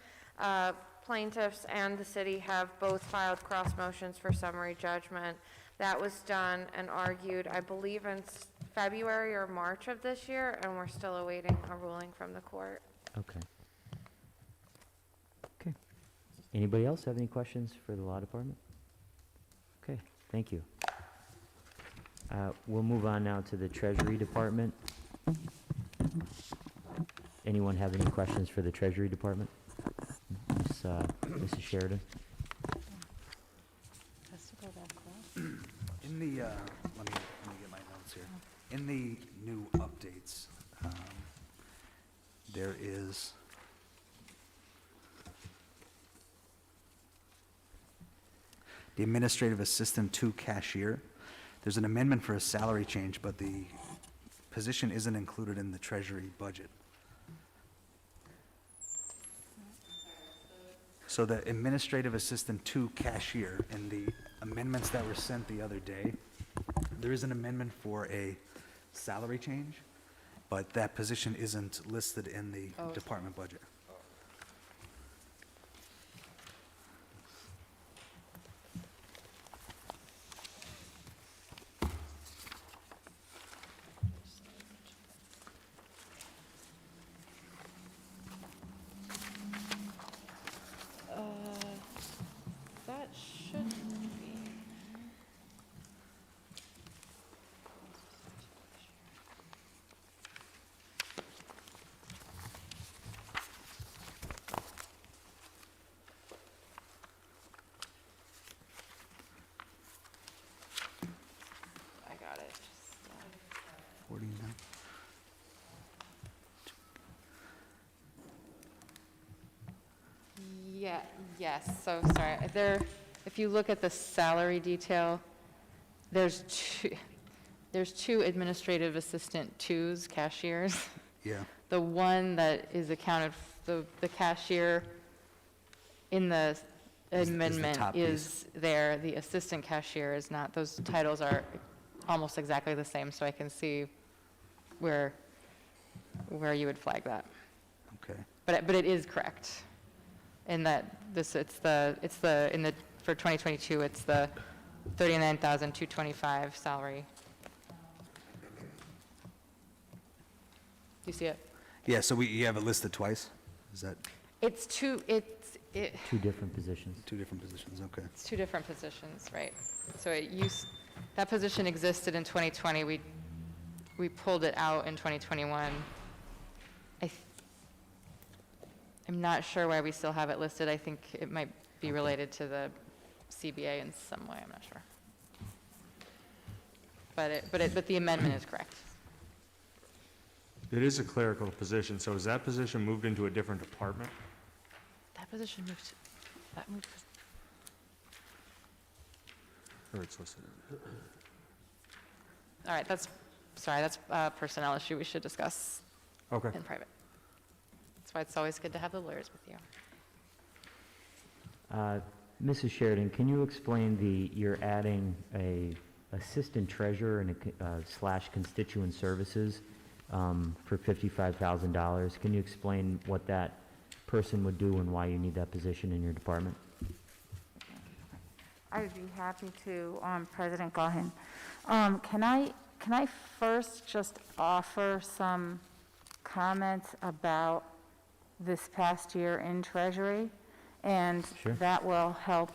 Plaintiffs and the city have both filed cross motions for summary judgment. That was done and argued, I believe, in February or March of this year, and we're still awaiting a ruling from the court. Okay. Okay. Anybody else have any questions for the law department? Okay, thank you. We'll move on now to the Treasury Department. Anyone have any questions for the Treasury Department? Mrs. Sheridan? In the, let me get my notes here. In the new updates, there is the administrative assistant to cashier. There's an amendment for a salary change, but the position isn't included in the Treasury budget. So the administrative assistant to cashier, in the amendments that were sent the other day, there is an amendment for a salary change, but that position isn't listed in the department budget. That should be. I got it. Just, 49. yeah, Yes, so, sorry, if you look at the salary detail, there's two administrative assistant twos, cashiers. Yeah. The one that is accounted, the cashier in the the amendment top is there, the assistant cashier is not. Those titles are almost exactly the same, so I can see where you would flag that. Okay. But it is correct, in that for 2022, it's the 39,225 salary. Do you see it? Yeah, so you have it listed twice? Is that It's two different positions. two different positions? Okay. it's two different positions, right? So that position existed in 2020, we pulled it out in 2021. I'm not sure why we still have it listed. I think it might be related to the CBA in some way, I'm not sure. But the amendment is correct. It is a clerical position, so is that position moved into a different department? That position moved, Or it's listed? all right, that's a personnel issue we should discuss Okay. in private. That's why it's always good to have the lawyers with you. Mrs. Sheridan, can you explain you're adding a assistant treasurer and slash constituent services for $55,000? Can you explain what that person would do and why you need that position in your department? I would be happy to, President Gaughan. Can I first just offer some comments about this past year in Treasury? And Sure. that will help,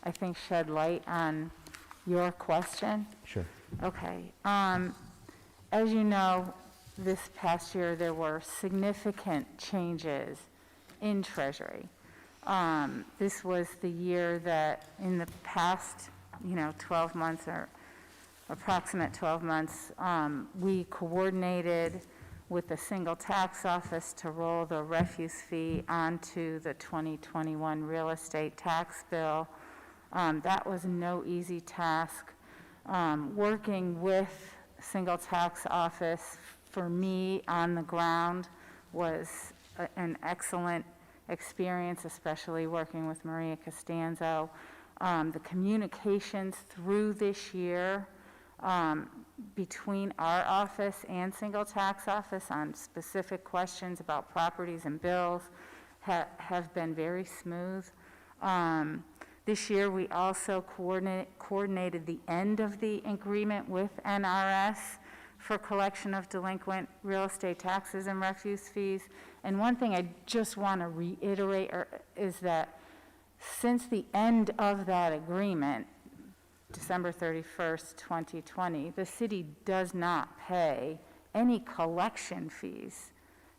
I think, shed light on your question. Sure. Okay. As you know, this past year, there were significant changes in Treasury. This was the year that in the past, 12 months or approximate 12 months, we coordinated with the single tax office to roll the refuse fee onto the 2021 real estate tax bill. That was no easy task. Working with single tax office for me on the ground was an excellent experience, especially working with Maria Costanzo. The communications through this year between our office and single tax office on specific questions about properties and bills have been very smooth. This year, we also coordinated the end of the agreement with NRS for collection of delinquent real estate taxes and refuse fees. And one thing I just want to reiterate is that since the end of that agreement, December 31st, 2020, the city does not pay any collection fees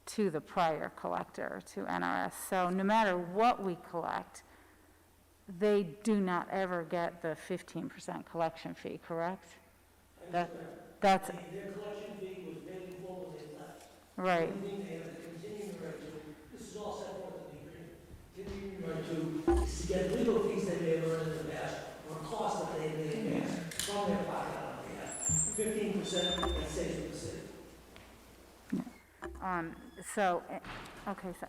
to the prior collector, to NRS. So no matter what we collect, they do not ever get the 15% collection fee, correct? That's Their collection fee was paid in full when they left. right. The only thing they have to continue right to, this is all set forth in the agreement, continuing right to is to get legal fees they may have earned in the past or costs that they may have passed from their pocket on behalf. 15% that stays with the city. So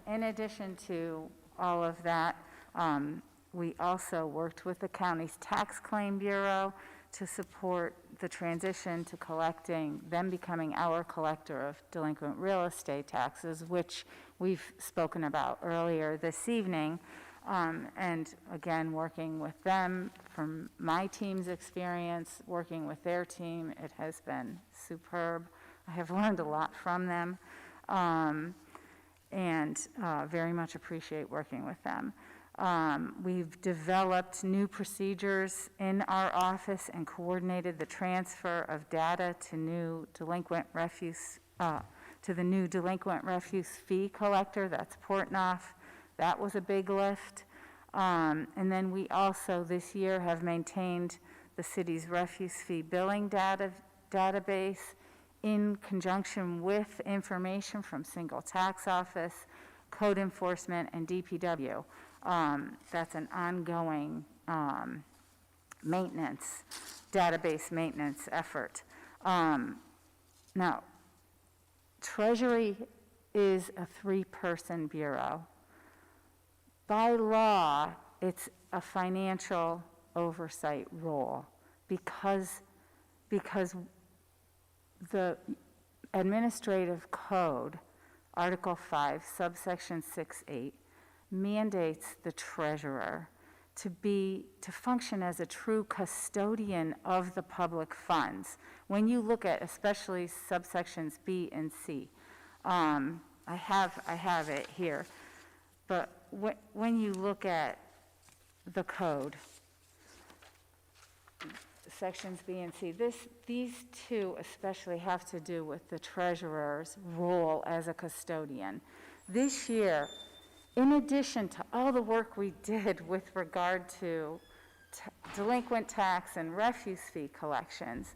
in addition to all of that, we also worked with the county's tax claim bureau to support the transition to them becoming our collector of delinquent real estate taxes, which we've spoken about earlier this evening. And again, working with them, from my team's experience, working with their team, it has been superb. I have learned a lot from them, and very much appreciate working with them. We've developed new procedures in our office and coordinated the transfer of data to new delinquent refuse, to the new delinquent refuse fee collector, that's Portnoy. That was a big lift. And then we also this year have maintained the city's refuse fee billing database in conjunction with information from single tax office, code enforcement, and DPW. That's an ongoing maintenance, database maintenance effort. Now, Treasury is a 3-person bureau. By law, it's a financial oversight role because the administrative code, Article 5, subsection 6.8, mandates the treasurer to function as a true custodian of the public funds. When you look at especially subsections B and C, I have it here, but when you look at the code, sections B and C, these two especially have to do with the treasurer's role as a custodian. This year, in addition to all the work we did with regard to delinquent tax and refuse fee collections,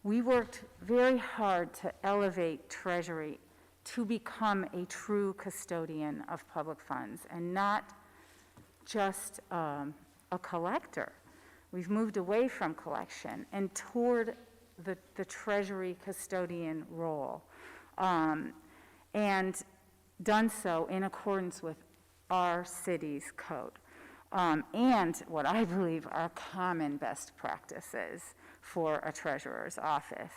we worked very hard to elevate Treasury to become a true custodian of public funds and not just a collector. We've moved away from collection and toward the Treasury custodian role, and done so in accordance with our city's code, and what I believe are common best practices for a treasurer's office.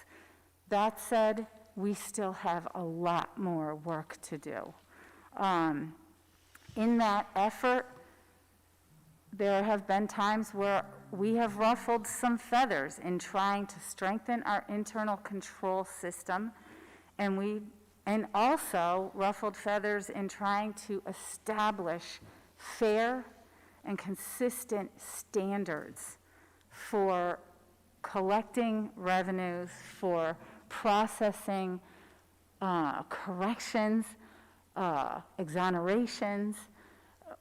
That said, we still have a lot more work to do. In that effort, there have been times where we have ruffled some feathers in trying to strengthen our internal control system, and also ruffled feathers in trying to establish fair and consistent standards for collecting revenues, for processing corrections, exonerations,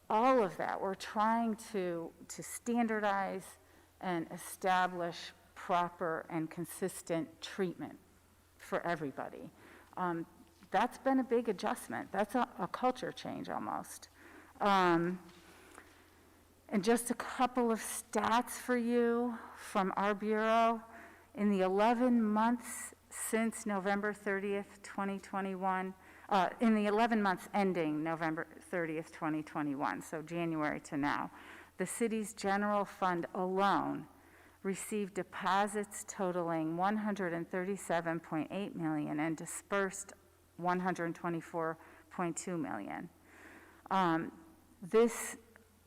all of that. We're trying to standardize and establish proper and consistent treatment for everybody. That's been a big adjustment. That's a culture change almost. And just a couple of stats for you from our bureau. In the 11 months since November 30th, 2021, in the 11 months ending November 30th, 2021, so January to now, the city's general fund alone received deposits totaling $137.8 million and dispersed $124.2 million.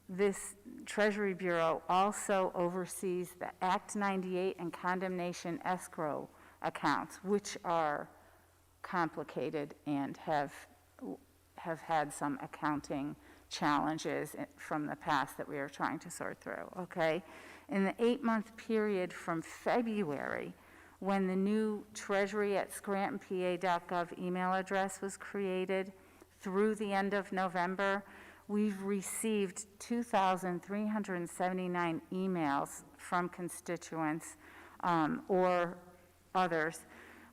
This Treasury Bureau also oversees the Act 98 and condemnation escrow accounts, which are complicated and have had some accounting challenges from the past that we are trying to sort through, okay? In the 8-month period from February, when the new treasury@scrantonpa.gov email address was created, through the end of November, we've received 2,379 emails from constituents or others.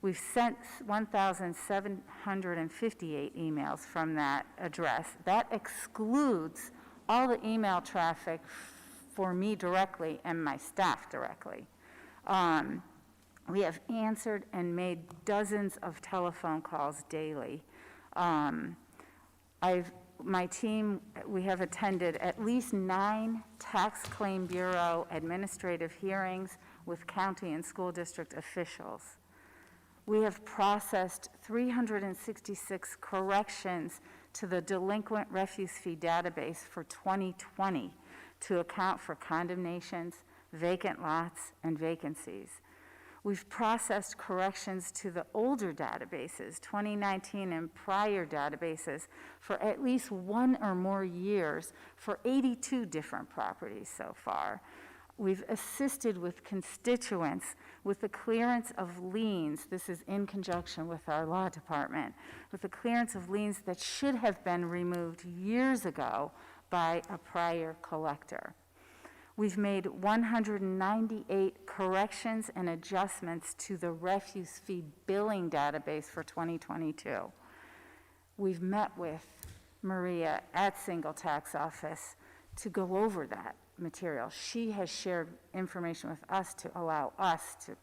We've sent 1,758 emails from that address. That excludes all the email traffic for me directly and my staff directly. We have answered and made dozens of telephone calls daily. My team, we have attended at least 9 Tax Claim Bureau administrative hearings with county and school district officials. We have processed 366 corrections to the delinquent refuse fee database for 2020 to account for condemnations, vacant lots, and vacancies. We've processed corrections to the older databases, 2019 and prior databases, for at least 1 or more years for 82 different properties so far. We've assisted with constituents with the clearance of liens, this is in conjunction with our law department, with the clearance of liens that should have been removed years ago by a prior collector. We've made 198 corrections and adjustments to the refuse fee billing database for 2022. We've met with Maria at Single Tax Office to go over that material. She has shared information with us to allow us to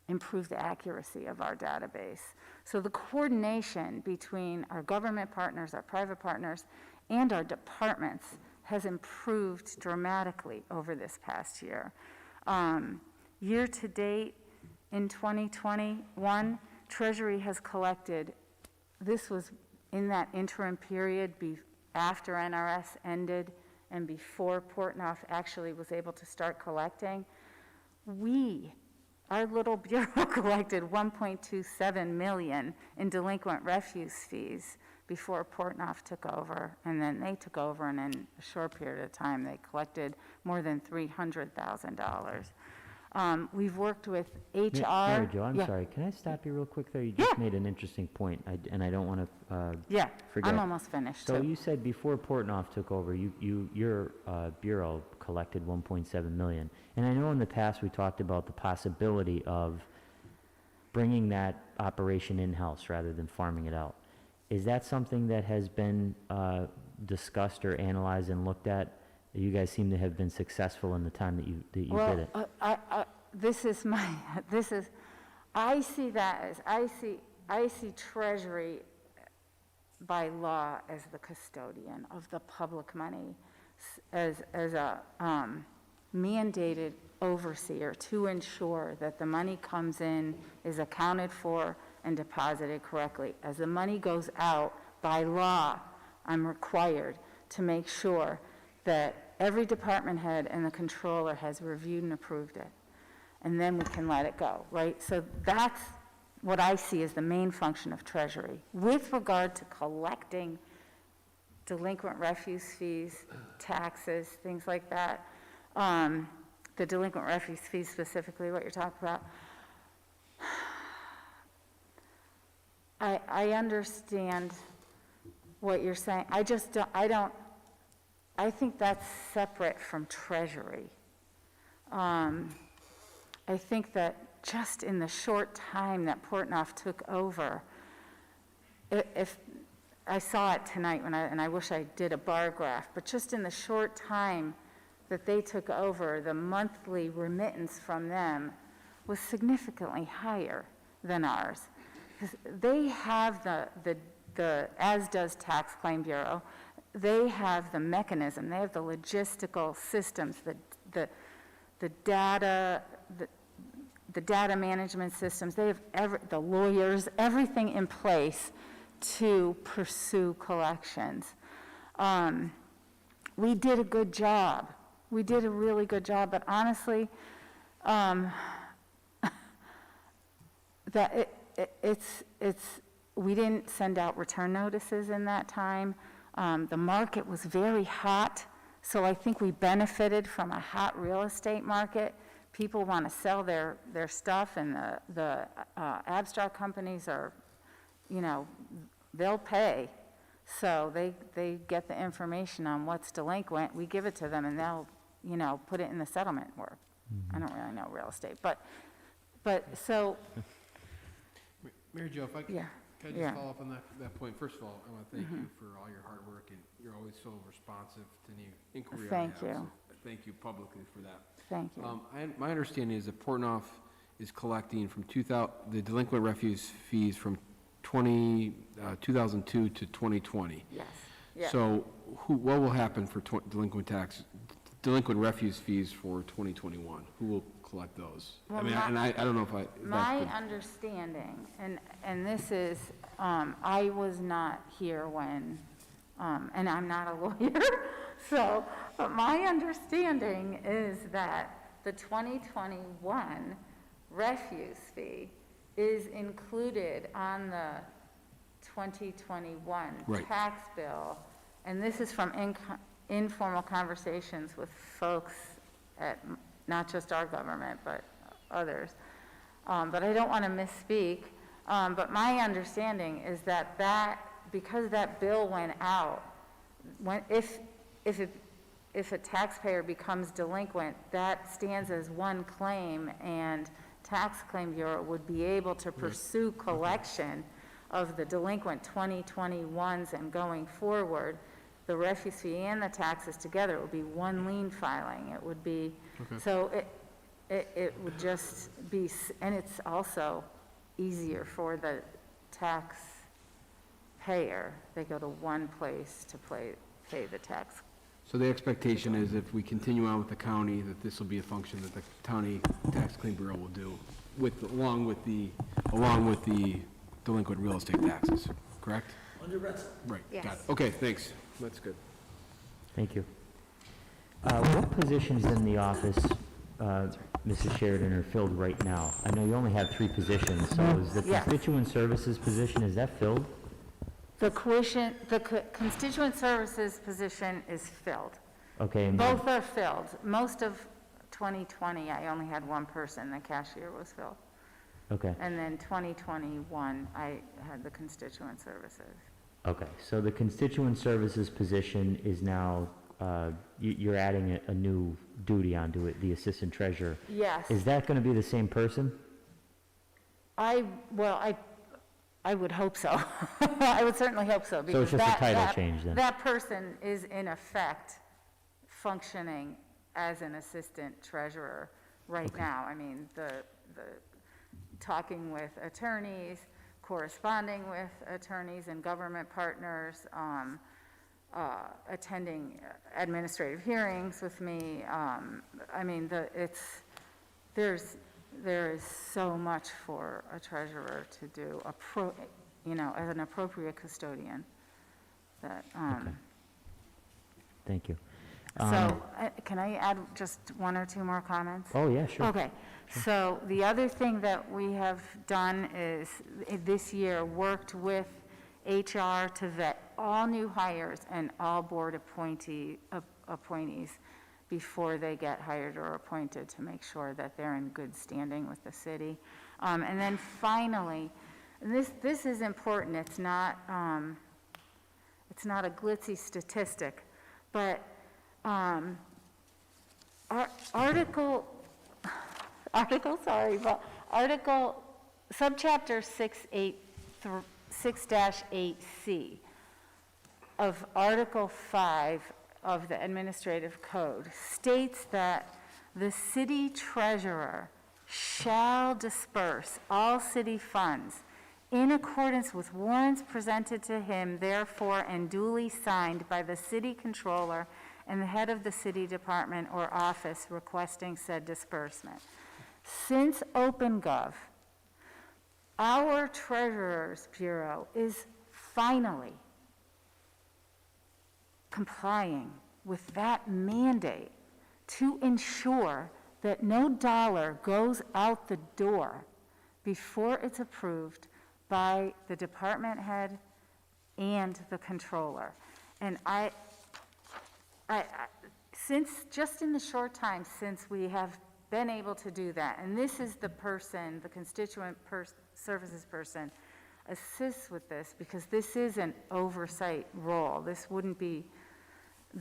improve the accuracy of our database. So the coordination between our government partners, our private partners, and our departments has improved dramatically over this past year. Year to date, in 2021, Treasury has collected, this was in that interim period after NRS ended and before Portnoy actually was able to start collecting. Our little bureau collected $1.27 million in delinquent refuse fees before Portnoy took over, and then they took over, and in a short period of time, they collected more than $300,000. We've worked with HR. Mary Jo, I'm Yeah. sorry, can I stop you real quick there? You just made an interesting point, and I don't want to Yeah, forget. I'm almost finished, So too. you said before Portnoy took over, your bureau collected 1.7 million. And I know in the past we talked about the possibility of bringing that operation in-house rather than farming it out. Is that something that has been discussed or analyzed and looked at? You guys seem to have been successful in the time that you did it. I see that as, I see Treasury by law as the custodian of the public money, as a mandated overseer to ensure that the money comes in, is accounted for, and deposited correctly. As the money goes out, by law, I'm required to make sure that every department head and the controller has reviewed and approved it. And then we can let it go, right? So that's what I see as the main function of Treasury. With regard to collecting delinquent refuse fees, taxes, things like that, the delinquent refuse fees specifically, what you're talking about, I understand what you're saying. I think that's separate from Treasury. I think that just in the short time that Portnoy took over, if I saw it tonight and I wish I did a bar graph, but just in the short time that they took over, the monthly remittance from them was significantly higher than ours. Because they have the, as does Tax Claim Bureau, they have the mechanism, they have the logistical systems, the data, the data management systems, they have the lawyers, everything in place to pursue collections. We did a good job. We did a really good job, but honestly, that we didn't send out return notices in that time. The market was very hot, so I think we benefited from a hot real estate market. People want to sell their stuff, and the abstract companies are, they'll pay. So they get the information on what's delinquent, we give it to them, and they'll, put it in the settlement work. I don't really know real estate, but so. Mary Jo, if I could, Yeah. can I just follow up on that point? First of all, I want to thank you for all your hard work, and you're always so responsive to any inquiry I have. Thank you. So thank you publicly for that. Thank you. My understanding is that Portnoy is collecting from the delinquent refuse fees from 2002 to 2020. Yes. Yeah. So what will happen for delinquent refuse fees for 2021? Who will collect those? Well, I don't know if that's My good. understanding, and this is, I was not here when, and I'm not a lawyer, so, but my understanding is that the 2021 refuse fee is included on the 2021 Right. tax bill, and this is from informal conversations with folks at not just our government, but others. But I don't want to misspeak. But my understanding is that because that bill went out, if a taxpayer becomes delinquent, that stands as one claim, and Tax Claim Bureau would be able to pursue collection of the delinquent 2021s and going forward the refuse fee and the taxes together. It would be one lien filing. It would be, so it would just be, and it's also easier for the taxpayer. They go to one place to pay the tax. So the expectation is if we continue on with the county, that this will be a function that the county tax claim bureau will do along with the delinquent real estate taxes, correct? Under Retzel. Right, got Yes. it. Okay, thanks. That's good. Thank you. What positions in the office, Mrs. Sheridan, are filled right now? I know you only have 3 positions, so is the Yes. constituent services position, is that filled? The constituent services position is filled. Okay, and Both are filled. Most of 2020, I only had one person, the cashier was filled. okay, And then 2021, I had the constituent services. okay. So the constituent services position is now, you're adding a new duty onto it, the assistant treasurer. Yes. Is that going to be the same person? I would hope so. I would certainly hope so. So it's just a title change then? That person is in effect functioning as an assistant treasurer right now. I mean, the talking with attorneys, corresponding with attorneys and government partners, attending administrative hearings with me. I mean, there is so much for a treasurer to do, as an appropriate custodian. That, Thank you. so, can I add just 1 or 2 more comments? Oh, yeah, sure. Okay, so the other thing that we have done is, this year, worked with HR to vet all new hires and all board appointees before they get hired or appointed, to make sure that they're in good standing with the city. And then finally, this is important, it's not a glitzy statistic, but subchapter 6-8C of Article 5 of the Administrative Code states that the city treasurer shall disperse all city funds in accordance with warrants presented to him, therefore, and duly signed by the city controller and the head of the city department or office requesting said disbursement. Since OpenGov, our Treasurer's Bureau is finally complying with that mandate to ensure that no dollar goes out the door before it's approved by the department head and the controller. And since, just in the short time since we have been able to do that, and this is the person, the constituent services person, assists with this, because this is an oversight role. This wouldn't be,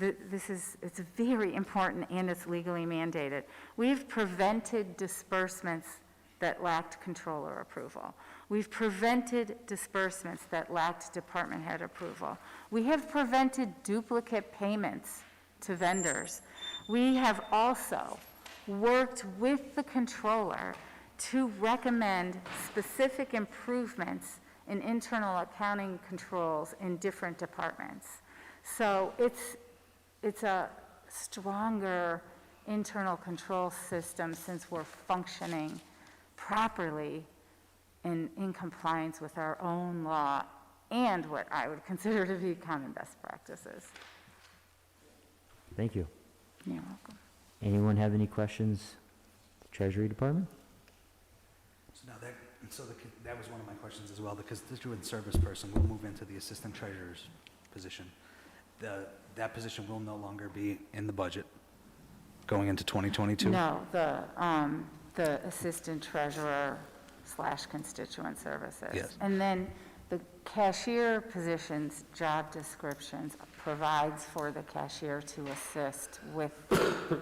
it's very important, and it's legally mandated. We've prevented disbursements that lacked controller approval. We've prevented disbursements that lacked department head approval. We have prevented duplicate payments to vendors. We have also worked with the controller to recommend specific improvements in internal accounting controls in different departments. So it's a stronger internal control system, since we're functioning properly in compliance with our own law and what I would consider to be common best practices. Thank you. You're welcome. Anyone have any questions? Treasury Department? That was one of my questions as well. The constituent service person will move into the assistant treasurer's position. That position will no longer be in the budget going into 2022? No, the assistant treasurer / constituent services. Yes. And then the cashier position's job descriptions provides for the cashier to assist with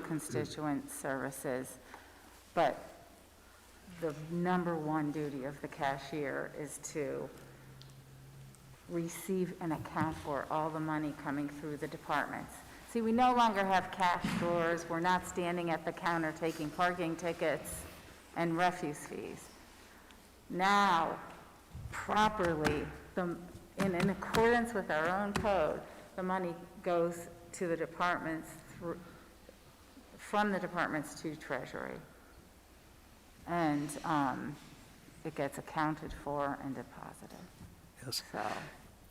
constituent services. But the number one duty of the cashier is to receive and account for all the money coming through the departments. See, we no longer have cash drawers, we're not standing at the counter taking parking tickets and refuse fees. Now, properly, in accordance with our own code, the money goes to the departments, from the departments to Treasury. And it gets accounted for and deposited. Yes.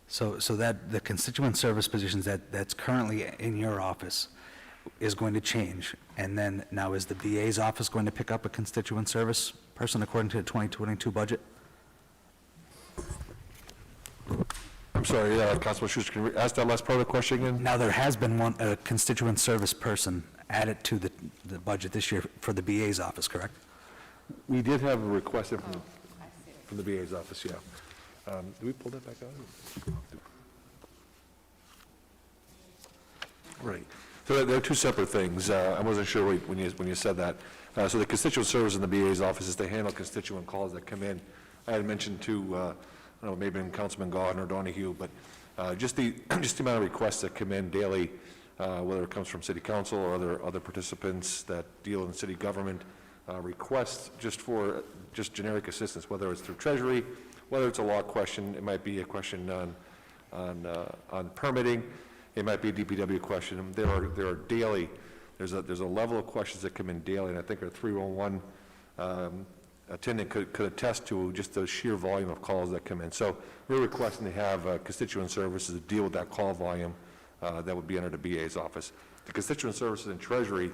So, So that the constituent service positions that's currently in your office is going to change, and then now is the VA's office going to pick up a constituent service person according to the 2022 budget? I'm sorry, Councilman Schuster, can you ask that last part of the question again? Now, there has been a constituent service person added to the budget this year for the VA's office, correct? We did have a request in from the VA's office, yeah. Did we pull that back out? Right. So there are two separate things. I wasn't sure when you said that. So the constituent service in the VA's office is to handle constituent calls that come in. I had mentioned to, I don't know, maybe in Councilman Gaughan or Donahue, but just the amount of requests that come in daily, whether it comes from city council or other participants that deal in city government, requests for generic assistance, whether it's through Treasury, whether it's a law question, it might be a question on permitting, it might be a DPW question. There are daily, there's a level of questions that come in daily, and I think our 311 attendant could attest to just the sheer volume of calls that come in. So we're requesting to have constituent services to deal with that call volume that would be under the BA's office. The constituent services in Treasury,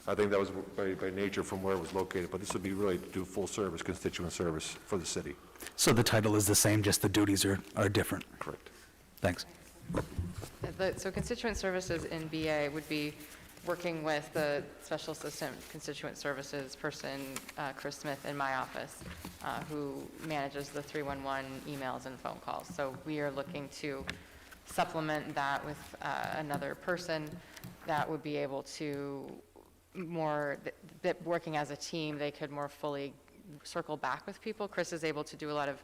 I think that was by nature from where it was located, but this would be really to do full service, constituent service for the city. So the title is the same, just the duties are different? Correct. Thanks. So constituent services in BA would be working with the special assistant constituent services person, Chris Smith, in my office, who manages the 311 emails and phone calls. So we are looking to supplement that with another person that would be able to that working as a team, they could more fully circle back with people. Chris is able to do a lot of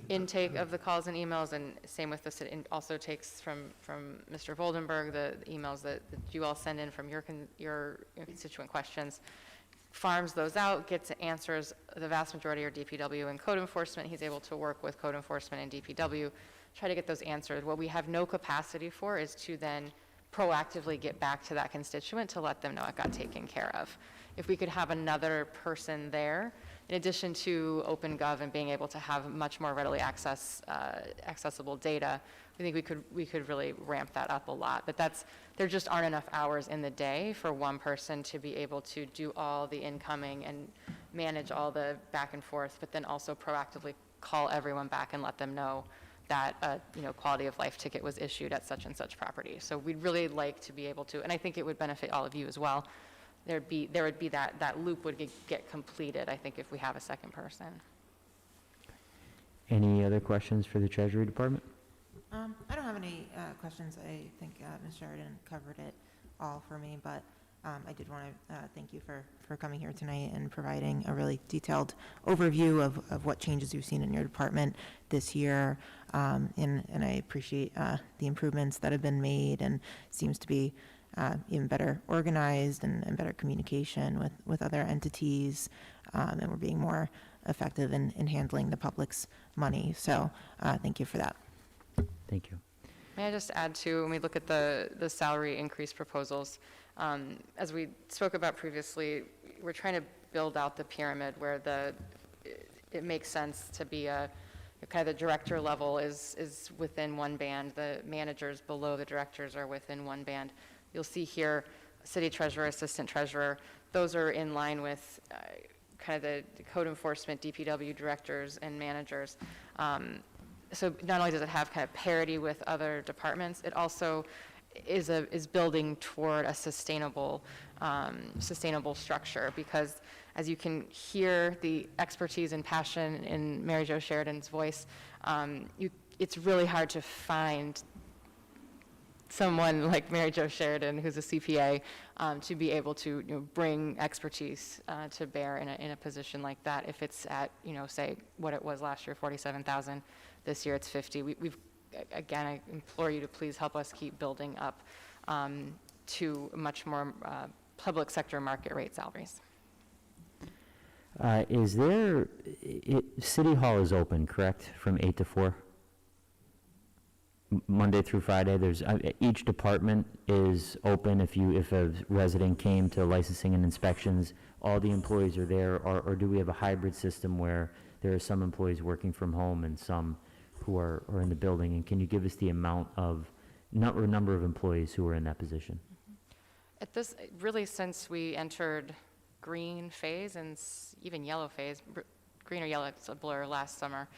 intake of the calls and emails, and same with the city, and also takes from Mr. Voldenberg the emails that you all send in from your constituent questions, farms those out, gets answers. The vast majority are DPW and code enforcement. He's able to work with code enforcement and DPW, try to get those answered. What we have no capacity for is to then proactively get back to that constituent to let them know it got taken care of. If we could have another person there, in addition to OpenGov and being able to have much more readily accessible data, we think we could really ramp that up a lot. But there just aren't enough hours in the day for one person to be able to do all the incoming and manage all the back and forth, but then also proactively call everyone back and let them know that quality of life ticket was issued at such and such property. So we'd really like to be able to, and I think it would benefit all of you as well. There would be that loop would get completed, I think, if we have a second person. Any other questions for the Treasury Department? I don't have any questions. I think Ms. Sheridan covered it all for me, but I did want to thank you for coming here tonight and providing a really detailed overview of what changes you've seen in your department this year. And I appreciate the improvements that have been made, and seems to be even better organized and better communication with other entities, and we're being more effective in handling the public's money. So thank you for that. Thank you. May I just add too, when we look at the salary increase proposals, as we spoke about previously, we're trying to build out the pyramid where it makes sense to be kind of the director level is within one band, the managers below the directors are within one band. You'll see here, city treasurer, assistant treasurer, those are in line with kind of the code enforcement, DPW directors and managers. So not only does it have kind of parity with other departments, it also is building toward a sustainable structure, because as you can hear the expertise and passion in Mary Jo Sheridan's voice, it's really hard to find someone like Mary Jo Sheridan, who's a CPA, to be able to bring expertise to bear in a position like that. If it's at say what it was last year, 47,000, this year it's 50. again, I implore you to please help us keep building up to much more public sector market rate salaries. Is there, City Hall is open, correct, from 8 to 4? Monday through Friday, there's, each department is open. If a resident came to licensing and inspections, all the employees are there, or do we have a hybrid system where there are some employees working from home and some who are in the building? And can you give us the amount of, number of employees who are in that position? At this, really since we entered green phase and even yellow phase, green or yellow, it's a blur, last summer,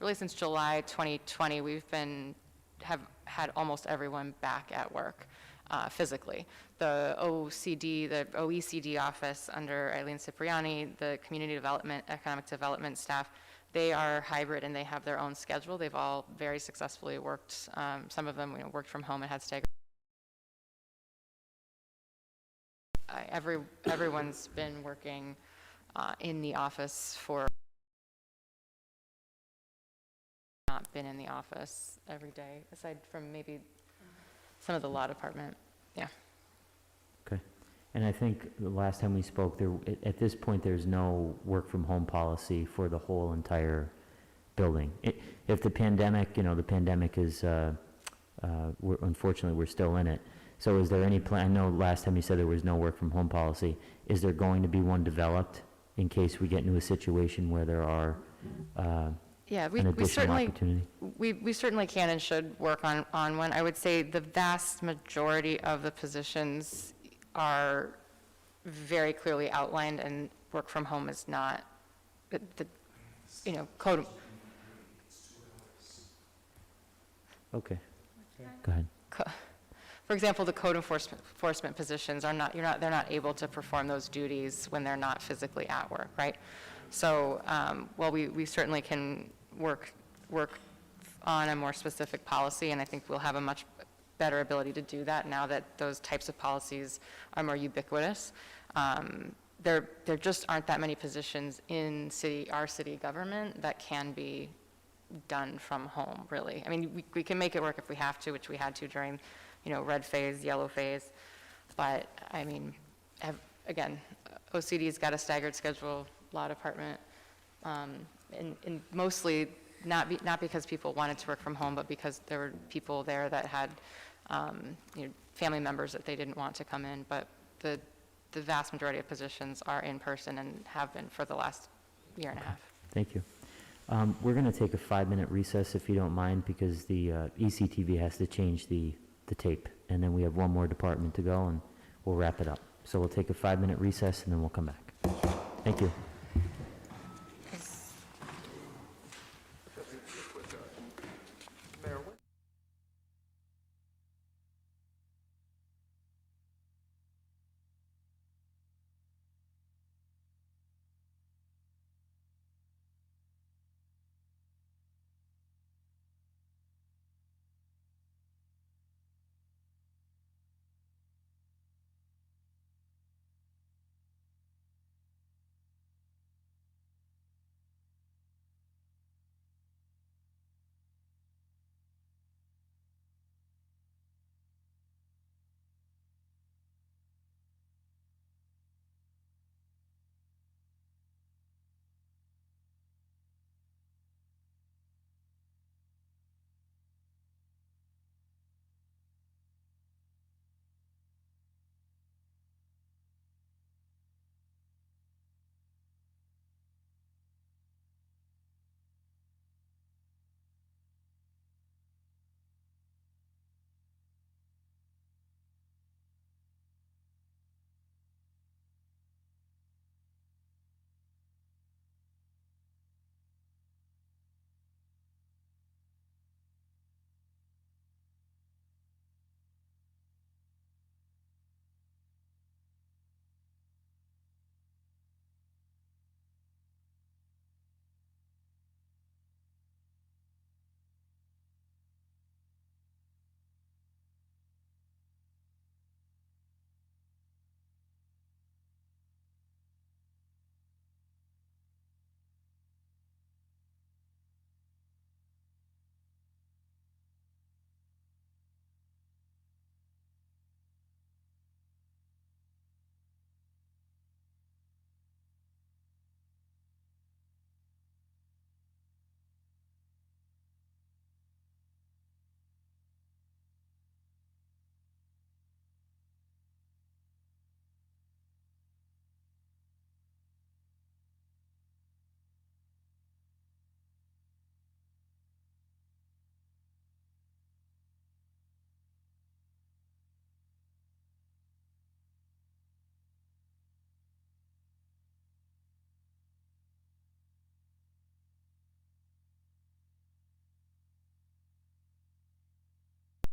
really since July 2020, we've have had almost everyone back at work physically. The OECD office under Eileen Cipriani, the community development, economic development staff, they are hybrid and they have their own schedule. They've all very successfully worked. Some of them worked from home and had staggered. Everyone's been working in the office for not been in the office every day, aside from maybe some of the law department. Yeah. Okay. And I think the last time we spoke, at this point, there's no work from home policy for the whole entire building. If the pandemic, the pandemic is, unfortunately, we're still in it. So is there any plan? I know last time you said there was no work from home policy. Is there going to be one developed in case we get into a situation where there are yeah, an additional opportunity? We certainly can and should work on one. I would say the vast majority of the positions are very clearly outlined, and work from home is not, code. Okay. Go ahead. For example, the code enforcement positions are not, they're not able to perform those duties when they're not physically at work, right? So, well, we certainly can work on a more specific policy, and I think we'll have a much better ability to do that now that those types of policies are more ubiquitous. There just aren't that many positions in our city government that can be done from home, really. I mean, we can make it work if we have to, which we had to during, red phase, yellow phase. But, I mean, again, OCD's got a staggered schedule, law department, and mostly not because people wanted to work from home, but because there were people there that had, family members that they didn't want to come in. But the vast majority of positions are in person and have been for the last year and a half. Thank you. We're going to take a 5-minute recess, if you don't mind, because the ECTV has to change the tape, and then we have one more department to go, and we'll wrap it up. So we'll take a 5-minute recess, and then we'll come back. Thank you.